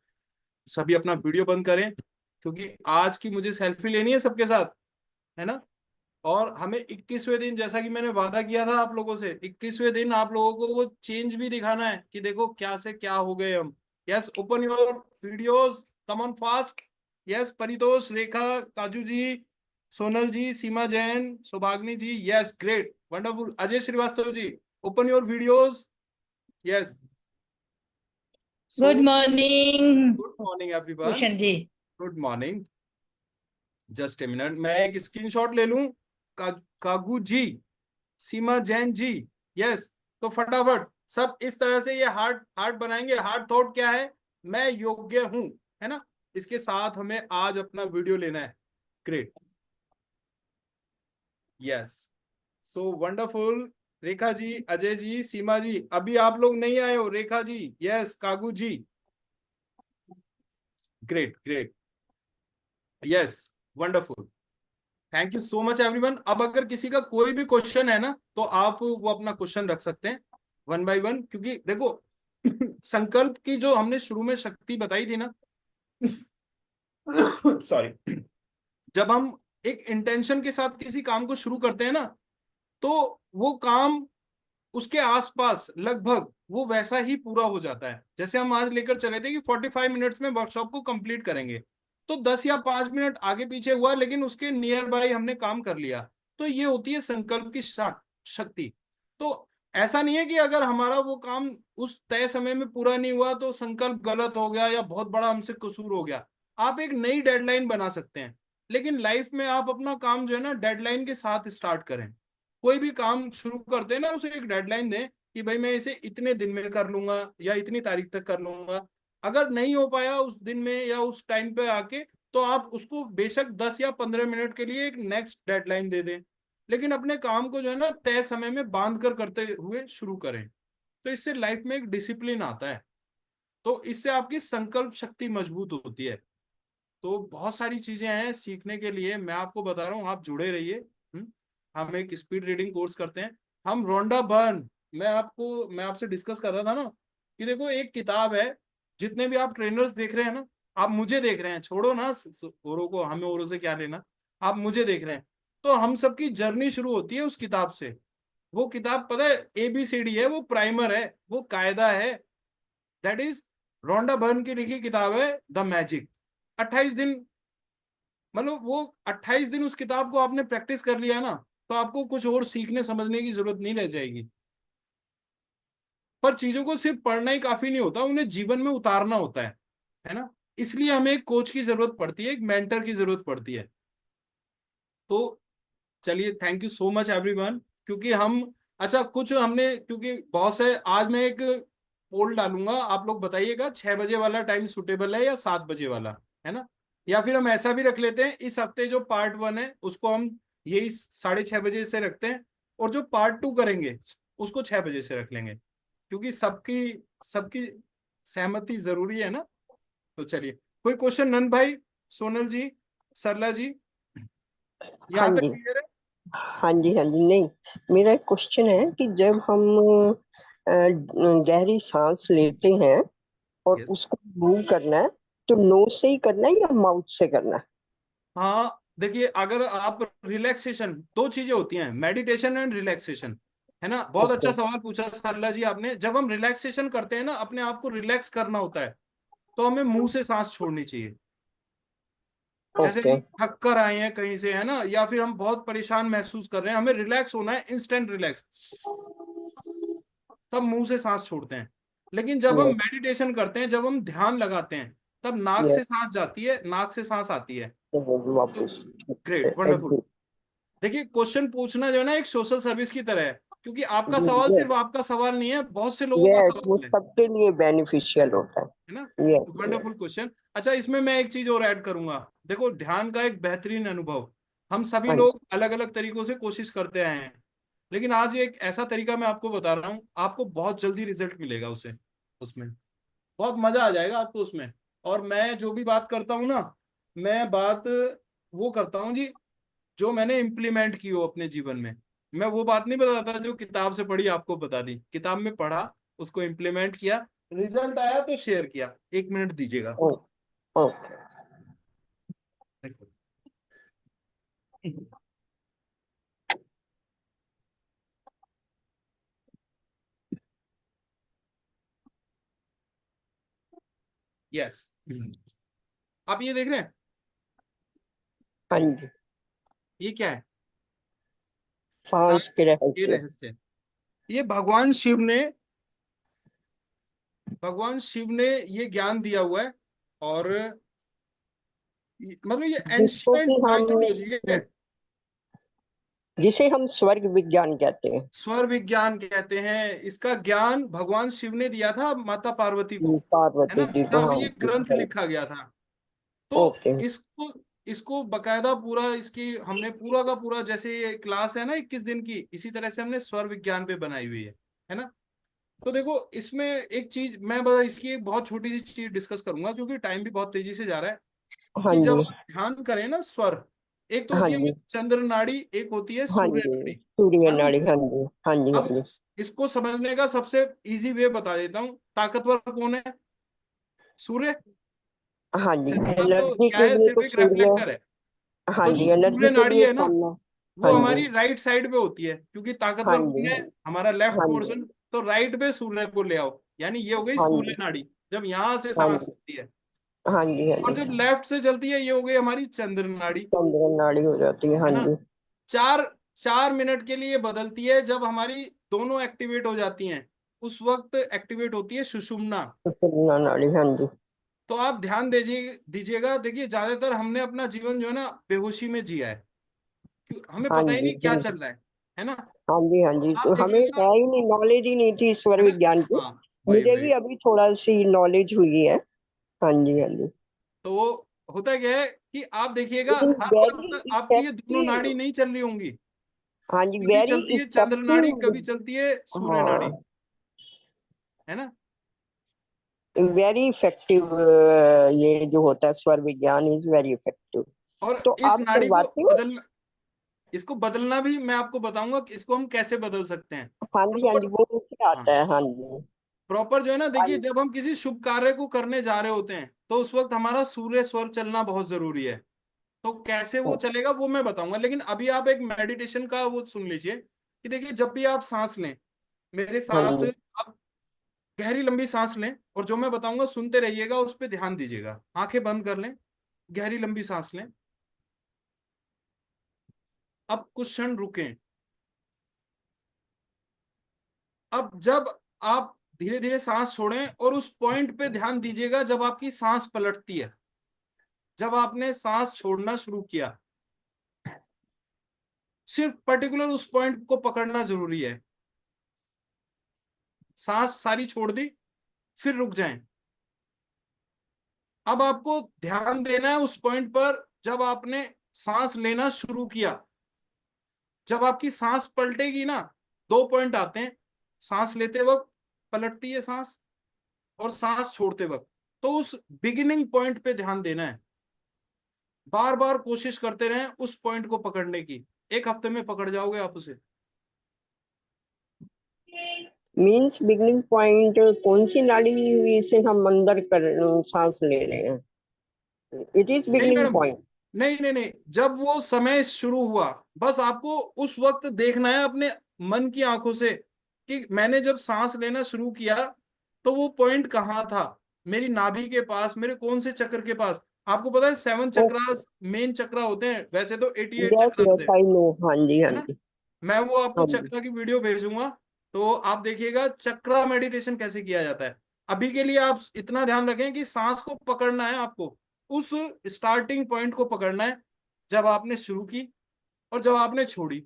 Speaker 1: सभी अपना वीडियो बंद करें क्योंकि आज की मुझे सेल्फी लेनी है सबके साथ, है ना। और हमें 21वें दिन, जैसा कि मैंने वादा किया था आप लोगों से, 21वें दिन आप लोगों को वो चेंज भी दिखाना है कि देखो क्या से क्या हो गए हम। Yes, open your videos, come on fast. Yes, Paritosh, Rekha, Kaju ji, Sonal ji, Seema Jain, Saubhagni ji, yes great wonderful. Ajay Srivastava ji, open your videos, yes. So
Speaker 4: good morning
Speaker 1: good morning everyone,
Speaker 4: Bhushan ji.
Speaker 1: Good morning. Just a minute, मैं एक स्क्रीनशॉट ले लूं। कागू जी, सीमा जैन जी, यस। तो फटाफट सब इस तरह से ये हार्ट हार्ट बनाएंगे। हार्ट थॉट क्या है? मैं योग्य हूं, है ना। इसके साथ हमें आज अपना वीडियो लेना है। Great, yes, so wonderful. Rekha ji, Ajay ji, Seema ji, अभी आप लोग नहीं आए हो। Rekha ji, yes, Kagu ji, great great, yes, wonderful. Thank you so much everyone. अब अगर किसी का कोई भी क्वेश्चन है ना, तो आप वो अपना क्वेश्चन रख सकते हैं वन बाय वन, क्योंकि देखो संकल्प की जो हमने शुरू में शक्ति बताई थी ना सॉरी, जब हम एक इंटेंशन के साथ किसी काम को शुरू करते हैं ना, तो वो काम उसके आसपास लगभग वो वैसा ही पूरा हो जाता है। जैसे हम आज लेकर चले थे कि 45 मिनट्स में वर्कशॉप को कंप्लीट करेंगे, तो 10 या 5 मिनट आगे पीछे हुआ, लेकिन उसके नियर बाय हमने काम कर लिया। तो ये होती है संकल्प की शक्ति। तो ऐसा नहीं है कि अगर हमारा वो काम उस तय समय में पूरा नहीं हुआ तो संकल्प गलत हो गया या बहुत बड़ा हमसे कसूर हो गया। आप एक नई डेडलाइन बना सकते हैं, लेकिन लाइफ में आप अपना काम जो है ना डेडलाइन के साथ स्टार्ट करें। कोई भी काम शुरू करते हैं ना, उसे एक डेडलाइन दें कि भाई मैं इसे इतने दिन में कर लूंगा या इतनी तारीख तक कर लूंगा। अगर नहीं हो पाया उस दिन में या उस टाइम पे आके, तो आप उसको बेशक 10 या 15 मिनट के लिए एक नेक्स्ट डेडलाइन दे दें, लेकिन अपने काम को जो है ना तय समय में बांध कर करते हुए शुरू करें। तो इससे लाइफ में एक डिसिप्लिन आता है, तो इससे आपकी संकल्प शक्ति मजबूत होती है। तो बहुत सारी चीजें हैं सीखने के लिए, मैं आपको बता रहा हूँ, आप जुड़े रहिए। हम एक स्पीड रीडिंग कोर्स करते हैं, हम रोंडा बर्न। मैं आपसे डिस्कस कर रहा था ना कि देखो एक किताब है, जितने भी आप ट्रेनर्स देख रहे हैं ना, आप मुझे देख रहे हैं, छोड़ो ना औरों को, हमें औरों से क्या लेना। आप मुझे देख रहे हैं, तो हम सबकी जर्नी शुरू होती है उस किताब से। वो किताब पता है ABCD है, वो प्राइमर है, वो कायदा है। दैट इज रोंडा बर्न की लिखी किताब है द मैजिक। 28 दिन, मतलब वो 28 दिन उस किताब को आपने प्रैक्टिस कर लिया ना, तो आपको कुछ और सीखने समझने की जरूरत नहीं रह जाएगी। पर चीजों को सिर्फ पढ़ना ही काफी नहीं होता, उन्हें जीवन में उतारना होता है ना। इसलिए हमें एक कोच की जरूरत पड़ती है, एक मेंटर की जरूरत पड़ती है। तो चलिए, thank you so much everyone. क्योंकि हम, अच्छा कुछ हमने, क्योंकि बहुत से, आज मैं एक पोल डालूंगा, आप लोग बताइएगा 6 बजे वाला टाइम सुटेबल है या 7 बजे वाला, है ना। या फिर हम ऐसा भी रख लेते हैं, इस हफ्ते जो पार्ट 1 है उसको हम यही 6:30 बजे से रखते हैं, और जो पार्ट 2 करेंगे उसको 6 बजे से रख लेंगे, क्योंकि सबकी सबकी सहमति जरूरी है ना। तो चलिए, कोई क्वेश्चन? नन भाई, सोनल जी, सरला जी,
Speaker 5: हाँ
Speaker 1: यहाँ तक
Speaker 5: जी,
Speaker 1: क्लियर है?
Speaker 5: हाँ जी, हाँ जी। नहीं, मेरा एक क्वेश्चन है कि जब हम गहरी सांस लेते हैं और
Speaker 1: यस।
Speaker 5: उसको मूव करना है, तो नोज से ही करना है या माउथ से करना है?
Speaker 1: हाँ देखिए, अगर आप रिलैक्सेशन, दो चीजें होती हैं, मेडिटेशन एंड रिलैक्सेशन, है ना। बहुत अच्छा
Speaker 5: ओके,
Speaker 1: सवाल पूछा सरला जी आपने। जब हम रिलैक्सेशन करते हैं ना, अपने आप को रिलैक्स करना होता है, तो हमें मुंह से सांस छोड़नी चाहिए। जैसे
Speaker 5: ओके,
Speaker 1: हम थक कर आए हैं कहीं से, है ना, या फिर हम बहुत परेशान महसूस कर रहे हैं, हमें रिलैक्स होना है, इंस्टेंट रिलैक्स, तब मुंह से सांस छोड़ते हैं। लेकिन जब हम
Speaker 5: यस,
Speaker 1: मेडिटेशन करते हैं, जब हम ध्यान लगाते हैं, तब नाक से
Speaker 5: यस,
Speaker 1: सांस जाती है, नाक से सांस आती है। तो
Speaker 5: वापस।
Speaker 1: Great, wonderful.
Speaker 5: एग्री।
Speaker 1: देखिए, क्वेश्चन पूछना जो है ना एक सोशल सर्विस की तरह है, क्योंकि आपका सवाल सिर्फ आपका सवाल नहीं है, बहुत से लोगों का
Speaker 5: यस, वो
Speaker 1: सवाल
Speaker 5: सबके लिए बेनिफिशियल होता
Speaker 1: है ना।
Speaker 5: है। Yes,
Speaker 1: wonderful
Speaker 5: yes,
Speaker 1: question. अच्छा, इसमें मैं एक चीज और ऐड करूंगा। देखो, ध्यान का एक बेहतरीन अनुभव, हम सभी
Speaker 5: हाँ जी,
Speaker 1: लोग अलग अलग तरीकों से कोशिश करते आए हैं, लेकिन आज एक ऐसा तरीका मैं आपको बता रहा हूँ, आपको बहुत जल्दी रिजल्ट मिलेगा उसे, उसमें बहुत मजा आ जाएगा आपको उसमें। और मैं जो भी बात करता हूँ ना, मैं बात वो करता हूँ जी, जो मैंने इम्प्लीमेंट की हो अपने जीवन में। मैं वो बात नहीं बताता जो किताब से पढ़ी आपको बता दी, किताब में पढ़ा, उसको इम्प्लीमेंट किया, रिजल्ट आया तो शेयर किया। 1 मिनट दीजिएगा।
Speaker 5: ओ, ओके।
Speaker 1: यस, आप ये देख रहे हैं?
Speaker 5: हाँ जी,
Speaker 1: ये क्या है?
Speaker 5: सांस के
Speaker 1: सांस के
Speaker 5: रहस्य।
Speaker 1: रहस्य। ये भगवान शिव ने ये ज्ञान दिया हुआ है। और मतलब ये
Speaker 5: जिसको
Speaker 1: एंशियंट
Speaker 5: कि
Speaker 1: माइथोलॉजी है।
Speaker 5: जिसे हम स्वर्ग विज्ञान कहते हैं।
Speaker 1: स्वर विज्ञान कहते हैं। इसका ज्ञान भगवान शिव ने दिया था माता पार्वती को, है
Speaker 5: पार्वती
Speaker 1: ना,
Speaker 5: जी को,
Speaker 1: तब
Speaker 5: हाँ
Speaker 1: ये
Speaker 5: जी,
Speaker 1: ग्रंथ
Speaker 5: हाँ।
Speaker 1: लिखा गया था। तो
Speaker 5: ओके।
Speaker 1: इसको इसको बकायदा पूरा, इसकी हमने पूरा का पूरा, जैसे ये क्लास है ना 21 दिन की, इसी तरह से हमने स्वर विज्ञान पे बनाई हुई है ना। तो देखो इसमें एक चीज मैं बता, इसकी एक बहुत छोटी सी चीज डिस्कस करूंगा क्योंकि टाइम भी बहुत तेजी से जा रहा है।
Speaker 5: हाँ
Speaker 1: कि जब
Speaker 5: जी,
Speaker 1: आप ध्यान करें ना स्वर, एक तो
Speaker 5: हाँ
Speaker 1: होती है
Speaker 5: जी,
Speaker 1: हमारी चंद्र नाड़ी, एक होती है
Speaker 5: हाँ
Speaker 1: सूर्य
Speaker 5: जी।
Speaker 1: नाड़ी।
Speaker 5: सूर्य
Speaker 1: मालूम?
Speaker 5: नाड़ी, हाँ जी, हाँ जी, हाँ
Speaker 1: अब
Speaker 5: जी।
Speaker 1: इसको समझने का सबसे इजी वे बता देता हूँ। ताकतवर कौन है? सूर्य।
Speaker 5: हाँ जी,
Speaker 1: चंद्रमा तो
Speaker 5: एनर्जी
Speaker 1: क्या
Speaker 5: के
Speaker 1: है,
Speaker 5: लिए
Speaker 1: सिर्फ
Speaker 5: तो
Speaker 1: एक
Speaker 5: सूर्य।
Speaker 1: रेफ्लेक्टर है।
Speaker 5: हाँ
Speaker 1: तो जो
Speaker 5: जी, एनर्जी
Speaker 1: सूर्य
Speaker 5: के
Speaker 1: नाड़ी
Speaker 5: लिए
Speaker 1: है ना,
Speaker 5: सन।
Speaker 1: वो
Speaker 5: हाँ जी,
Speaker 1: हमारी राइट साइड पे होती है, क्योंकि
Speaker 5: हाँ
Speaker 1: ताकतवर
Speaker 5: जी,
Speaker 1: कौन है? हमारा लेफ्ट
Speaker 5: हाँ जी,
Speaker 1: पोर्शन। तो राइट पे सूर्य को ले आओ, यानी ये हो गई
Speaker 5: हाँ
Speaker 1: सूर्य
Speaker 5: जी,
Speaker 1: नाड़ी, जब यहां से
Speaker 5: हाँ
Speaker 1: सांस
Speaker 5: जी,
Speaker 1: चलती है।
Speaker 5: हाँ जी, हाँ
Speaker 1: और
Speaker 5: जी।
Speaker 1: जब लेफ्ट से चलती है, ये हो गई हमारी चंद्र नाड़ी,
Speaker 5: चंद्र नाड़ी हो जाती है, हाँ
Speaker 1: है ना।
Speaker 5: जी।
Speaker 1: 4 4 मिनट के लिए बदलती है, जब हमारी दोनों एक्टिवेट हो जाती हैं, उस वक्त एक्टिवेट होती है सुषुम्ना।
Speaker 5: सुषुम्ना नाड़ी, हाँ जी।
Speaker 1: तो आप ध्यान दीजिएगा। देखिए ज्यादातर हमने अपना जीवन जो है ना बेहोशी में जिया है, हमें
Speaker 5: हाँ
Speaker 1: पता ही
Speaker 5: जी,
Speaker 1: नहीं क्या चल रहा है ना।
Speaker 5: हाँ जी, हाँ जी।
Speaker 1: आप
Speaker 5: तो हमें
Speaker 1: देखिएगा,
Speaker 5: है ही नहीं, नॉलेज ही नहीं थी ईश्वर
Speaker 1: है ना।
Speaker 5: विज्ञान की।
Speaker 1: हाँ, वही
Speaker 5: मुझे
Speaker 1: वही।
Speaker 5: भी अभी थोड़ा सी नॉलेज हुई है। हाँ जी, हाँ जी।
Speaker 1: तो वो होता क्या है कि आप देखिएगा
Speaker 5: इट इज
Speaker 1: हर
Speaker 5: वेरी
Speaker 1: वक्त आपकी ये दोनों
Speaker 5: इफेक्टिव।
Speaker 1: नाड़ी नहीं चल रही होंगी।
Speaker 5: हाँ जी,
Speaker 1: कभी
Speaker 5: वेरी
Speaker 1: चलती है चंद्र नाड़ी,
Speaker 5: इफेक्टिव।
Speaker 1: कभी चलती है सूर्य नाड़ी,
Speaker 5: हाँ,
Speaker 1: है ना।
Speaker 5: Very effective. ये जो होता है स्वर विज्ञान इज वेरी इफेक्टिव।
Speaker 1: और
Speaker 5: तो
Speaker 1: इस
Speaker 5: आप
Speaker 1: नाड़ी को
Speaker 5: करवाते हो?
Speaker 1: बदलना, इसको बदलना भी मैं आपको बताऊंगा कि इसको हम कैसे बदल सकते हैं।
Speaker 5: हाँ जी, हाँ जी,
Speaker 1: प्रॉपर।
Speaker 5: वो मुझे
Speaker 1: हाँ,
Speaker 5: आता है, हाँ जी।
Speaker 1: प्रॉपर जो है ना, देखिए
Speaker 5: हाँ
Speaker 1: जब हम किसी शुभ कार्य को करने जा रहे होते हैं, तो उस वक्त हमारा सूर्य स्वर चलना बहुत जरूरी है। तो कैसे वो चलेगा वो मैं बताऊंगा, लेकिन अभी आप एक मेडिटेशन का वो सुन लीजिए। कि देखिए जब भी आप सांस लें, मेरे
Speaker 5: हाँ
Speaker 1: साथ
Speaker 5: जी,
Speaker 1: आप गहरी लंबी सांस लें, और जो मैं बताऊंगा सुनते रहिएगा, उस पर ध्यान दीजिएगा। आंखें बंद कर लें, गहरी लंबी सांस लें। अब कुछ क्षण रुकें। अब जब आप धीरे धीरे सांस छोड़ें, और उस पॉइंट पे ध्यान दीजिएगा जब आपकी सांस पलटती है, जब आपने सांस छोड़ना शुरू किया। सिर्फ पर्टिकुलर उस पॉइंट को पकड़ना जरूरी है। सांस सारी छोड़ दी, फिर रुक जाएं। अब आपको ध्यान देना है उस पॉइंट पर जब आपने सांस लेना शुरू किया। जब आपकी सांस पलटेगी ना, 2 पॉइंट आते हैं। सांस लेते वक्त पलटती है सांस, और सांस छोड़ते वक्त। तो उस बिगिनिंग पॉइंट पे ध्यान देना है। बार बार कोशिश करते रहें उस पॉइंट को पकड़ने की। 1 हफ्ते में पकड़ जाओगे आप उसे।
Speaker 5: मीन्स बिगनिंग पॉइंट कौन सी नाड़ी से हम अंदर कर सांस ले रहे हैं? इट इज
Speaker 1: नहीं
Speaker 5: बिगनिंग
Speaker 1: मैडम,
Speaker 5: पॉइंट।
Speaker 1: नहीं नहीं नहीं, जब वो समय शुरू हुआ, बस आपको उस वक्त देखना है अपने मन की आंखों से कि मैंने जब सांस लेना शुरू किया, तो वो पॉइंट कहाँ था। मेरी नाभि के पास, मेरे कौन से चक्र के पास। आपको पता है 7 चक्रास मेन चक्रा होते हैं, वैसे तो 88
Speaker 5: यस,
Speaker 1: चक्रास
Speaker 5: यस,
Speaker 1: है
Speaker 5: आई नो। हाँ जी,
Speaker 1: है
Speaker 5: हाँ
Speaker 1: ना।
Speaker 5: जी,
Speaker 1: मैं वो आपको
Speaker 5: हाँ जी।
Speaker 1: चक्रा की वीडियो भेजूंगा, तो आप देखिएगा चक्रा मेडिटेशन कैसे किया जाता है। अभी के लिए आप इतना ध्यान रखें कि सांस को पकड़ना है आपको, उस स्टार्टिंग पॉइंट को पकड़ना है, जब आपने शुरू की और जब आपने छोड़ी।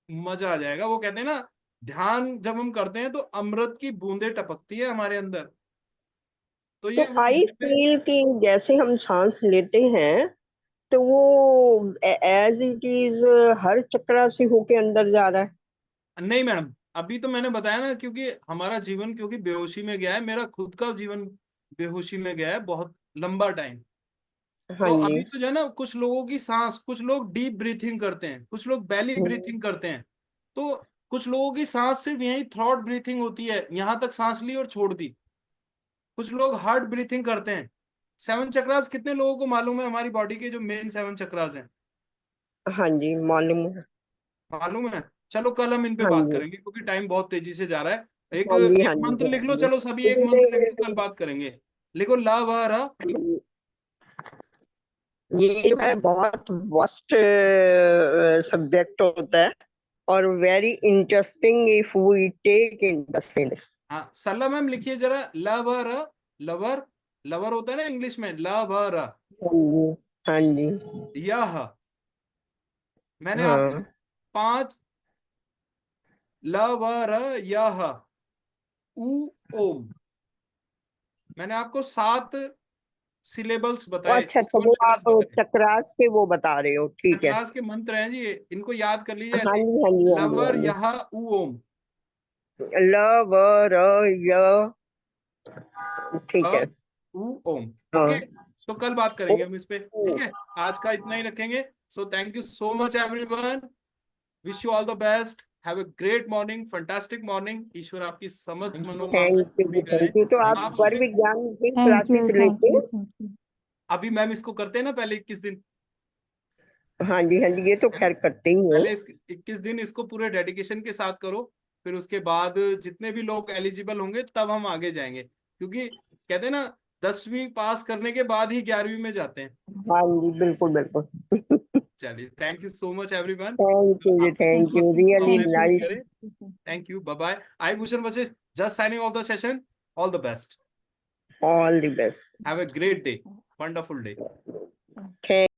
Speaker 1: मजा आ जाएगा। वो कहते हैं ना, ध्यान जब हम करते हैं तो अमृत की बूंदें टपकती है हमारे अंदर। तो
Speaker 5: तो
Speaker 1: ये वो
Speaker 5: आई
Speaker 1: बूंदें।
Speaker 5: फील कि जैसे हम सांस लेते हैं तो वो एज इट इज हर चक्रा से होके अंदर जा रहा है।
Speaker 1: नहीं मैडम, अभी तो मैंने बताया ना, क्योंकि हमारा जीवन क्योंकि बेहोशी में गया है, मेरा खुद का जीवन बेहोशी में गया है बहुत लंबा टाइम।
Speaker 5: हाँ
Speaker 1: तो
Speaker 5: जी।
Speaker 1: अभी तो जो है ना, कुछ लोगों की सांस, कुछ लोग डीप ब्रीथिंग करते हैं, कुछ लोग बेली
Speaker 5: हम्म,
Speaker 1: ब्रीथिंग करते हैं। तो कुछ लोगों की सांस सिर्फ यही थ्रॉट ब्रीथिंग होती है, यहां तक सांस ली और छोड़ दी। कुछ लोग हार्ट ब्रीथिंग करते हैं। 7 चक्रास कितने लोगों को मालूम है? हमारी बॉडी के जो मेन 7 चक्रास हैं,
Speaker 5: हाँ जी, मालूम है।
Speaker 1: मालूम है? चलो कल हम इन पे
Speaker 5: हाँ
Speaker 1: बात
Speaker 5: जी,
Speaker 1: करेंगे, क्योंकि टाइम बहुत तेजी से जा रहा है। एक
Speaker 5: हाँ जी,
Speaker 1: एक
Speaker 5: हाँ जी,
Speaker 1: मंत्र
Speaker 5: हाँ
Speaker 1: लिख लो,
Speaker 5: जी।
Speaker 1: चलो सभी एक
Speaker 5: इट
Speaker 1: मंत्र लिख लो, कल
Speaker 5: इज
Speaker 1: बात करेंगे। लिखो ला वा रा।
Speaker 5: ये जो है बहुत वास्ट सब्जेक्ट होता है और very interesting if we take interest in.
Speaker 1: हाँ सरला मैम लिखिए जरा, लवर, लवर, लवर होता है ना इंग्लिश में, लवर,
Speaker 5: हाँ जी
Speaker 1: यह। मैंने आपको
Speaker 5: हाँ
Speaker 1: 5 लवर, यह, उ, ओम, मैंने आपको 7 सिलेबल्स बताए,
Speaker 5: अच्छा, तो
Speaker 1: 7
Speaker 5: वो
Speaker 1: लेटर्स
Speaker 5: आप
Speaker 1: बताए।
Speaker 5: चक्रास के वो बता रहे हो, ठीक है।
Speaker 1: क्लास के मंत्र हैं जी ये, इनको याद कर लीजिए
Speaker 5: हाँ
Speaker 1: ऐसे,
Speaker 5: जी हाँ जी हाँ जी
Speaker 1: लवर,
Speaker 5: हाँ
Speaker 1: यह, उ, ओम,
Speaker 5: जी। ल व र य, ठीक
Speaker 1: अ,
Speaker 5: है।
Speaker 1: उ, ओम।
Speaker 5: हाँ
Speaker 1: ओके, तो कल बात करेंगे हम इस पे, ठीक है। आज का इतना ही रखेंगे। So thank you so much everyone, wish you all the best, have a great morning, fantastic morning. ईश्वर आपकी समस्त मनोकामनाएं
Speaker 5: थैंक
Speaker 1: पूरी
Speaker 5: यू
Speaker 1: करें।
Speaker 5: Thank you. तो आप
Speaker 1: आप
Speaker 5: स्वर
Speaker 1: अपने,
Speaker 5: विज्ञान की
Speaker 4: थैंक यू
Speaker 5: क्लासेस
Speaker 4: थैंक
Speaker 5: लेते
Speaker 4: यू
Speaker 5: हैं?
Speaker 4: Thank you.
Speaker 1: अभी मैम इसको करते हैं ना पहले 21 दिन,
Speaker 5: हाँ जी ये तो
Speaker 1: है ना?
Speaker 5: खैर करते ही हैं।
Speaker 1: पहले 21 दिन इसको पूरे डेडिकेशन के साथ करो, फिर उसके बाद जितने भी लोग एलिजिबल होंगे तब हम आगे जाएंगे, क्योंकि कहते हैं ना 10वीं पास करने के बाद ही 11वीं में जाते हैं।
Speaker 5: हाँ जी बिल्कुल बिल्कुल।
Speaker 1: चलिए, thank you so much everyone,
Speaker 5: thank you जी,
Speaker 1: आपकी
Speaker 5: थैंक यू,
Speaker 1: समस्त
Speaker 5: रियली
Speaker 1: मनोकामनाएं पूरी
Speaker 5: नाइस।
Speaker 1: करें। Thank you, bye bye. I Bhushan Vashisht, just signing off the session, all the best,
Speaker 5: all the best.
Speaker 1: Have a great day, wonderful day.
Speaker 5: Thank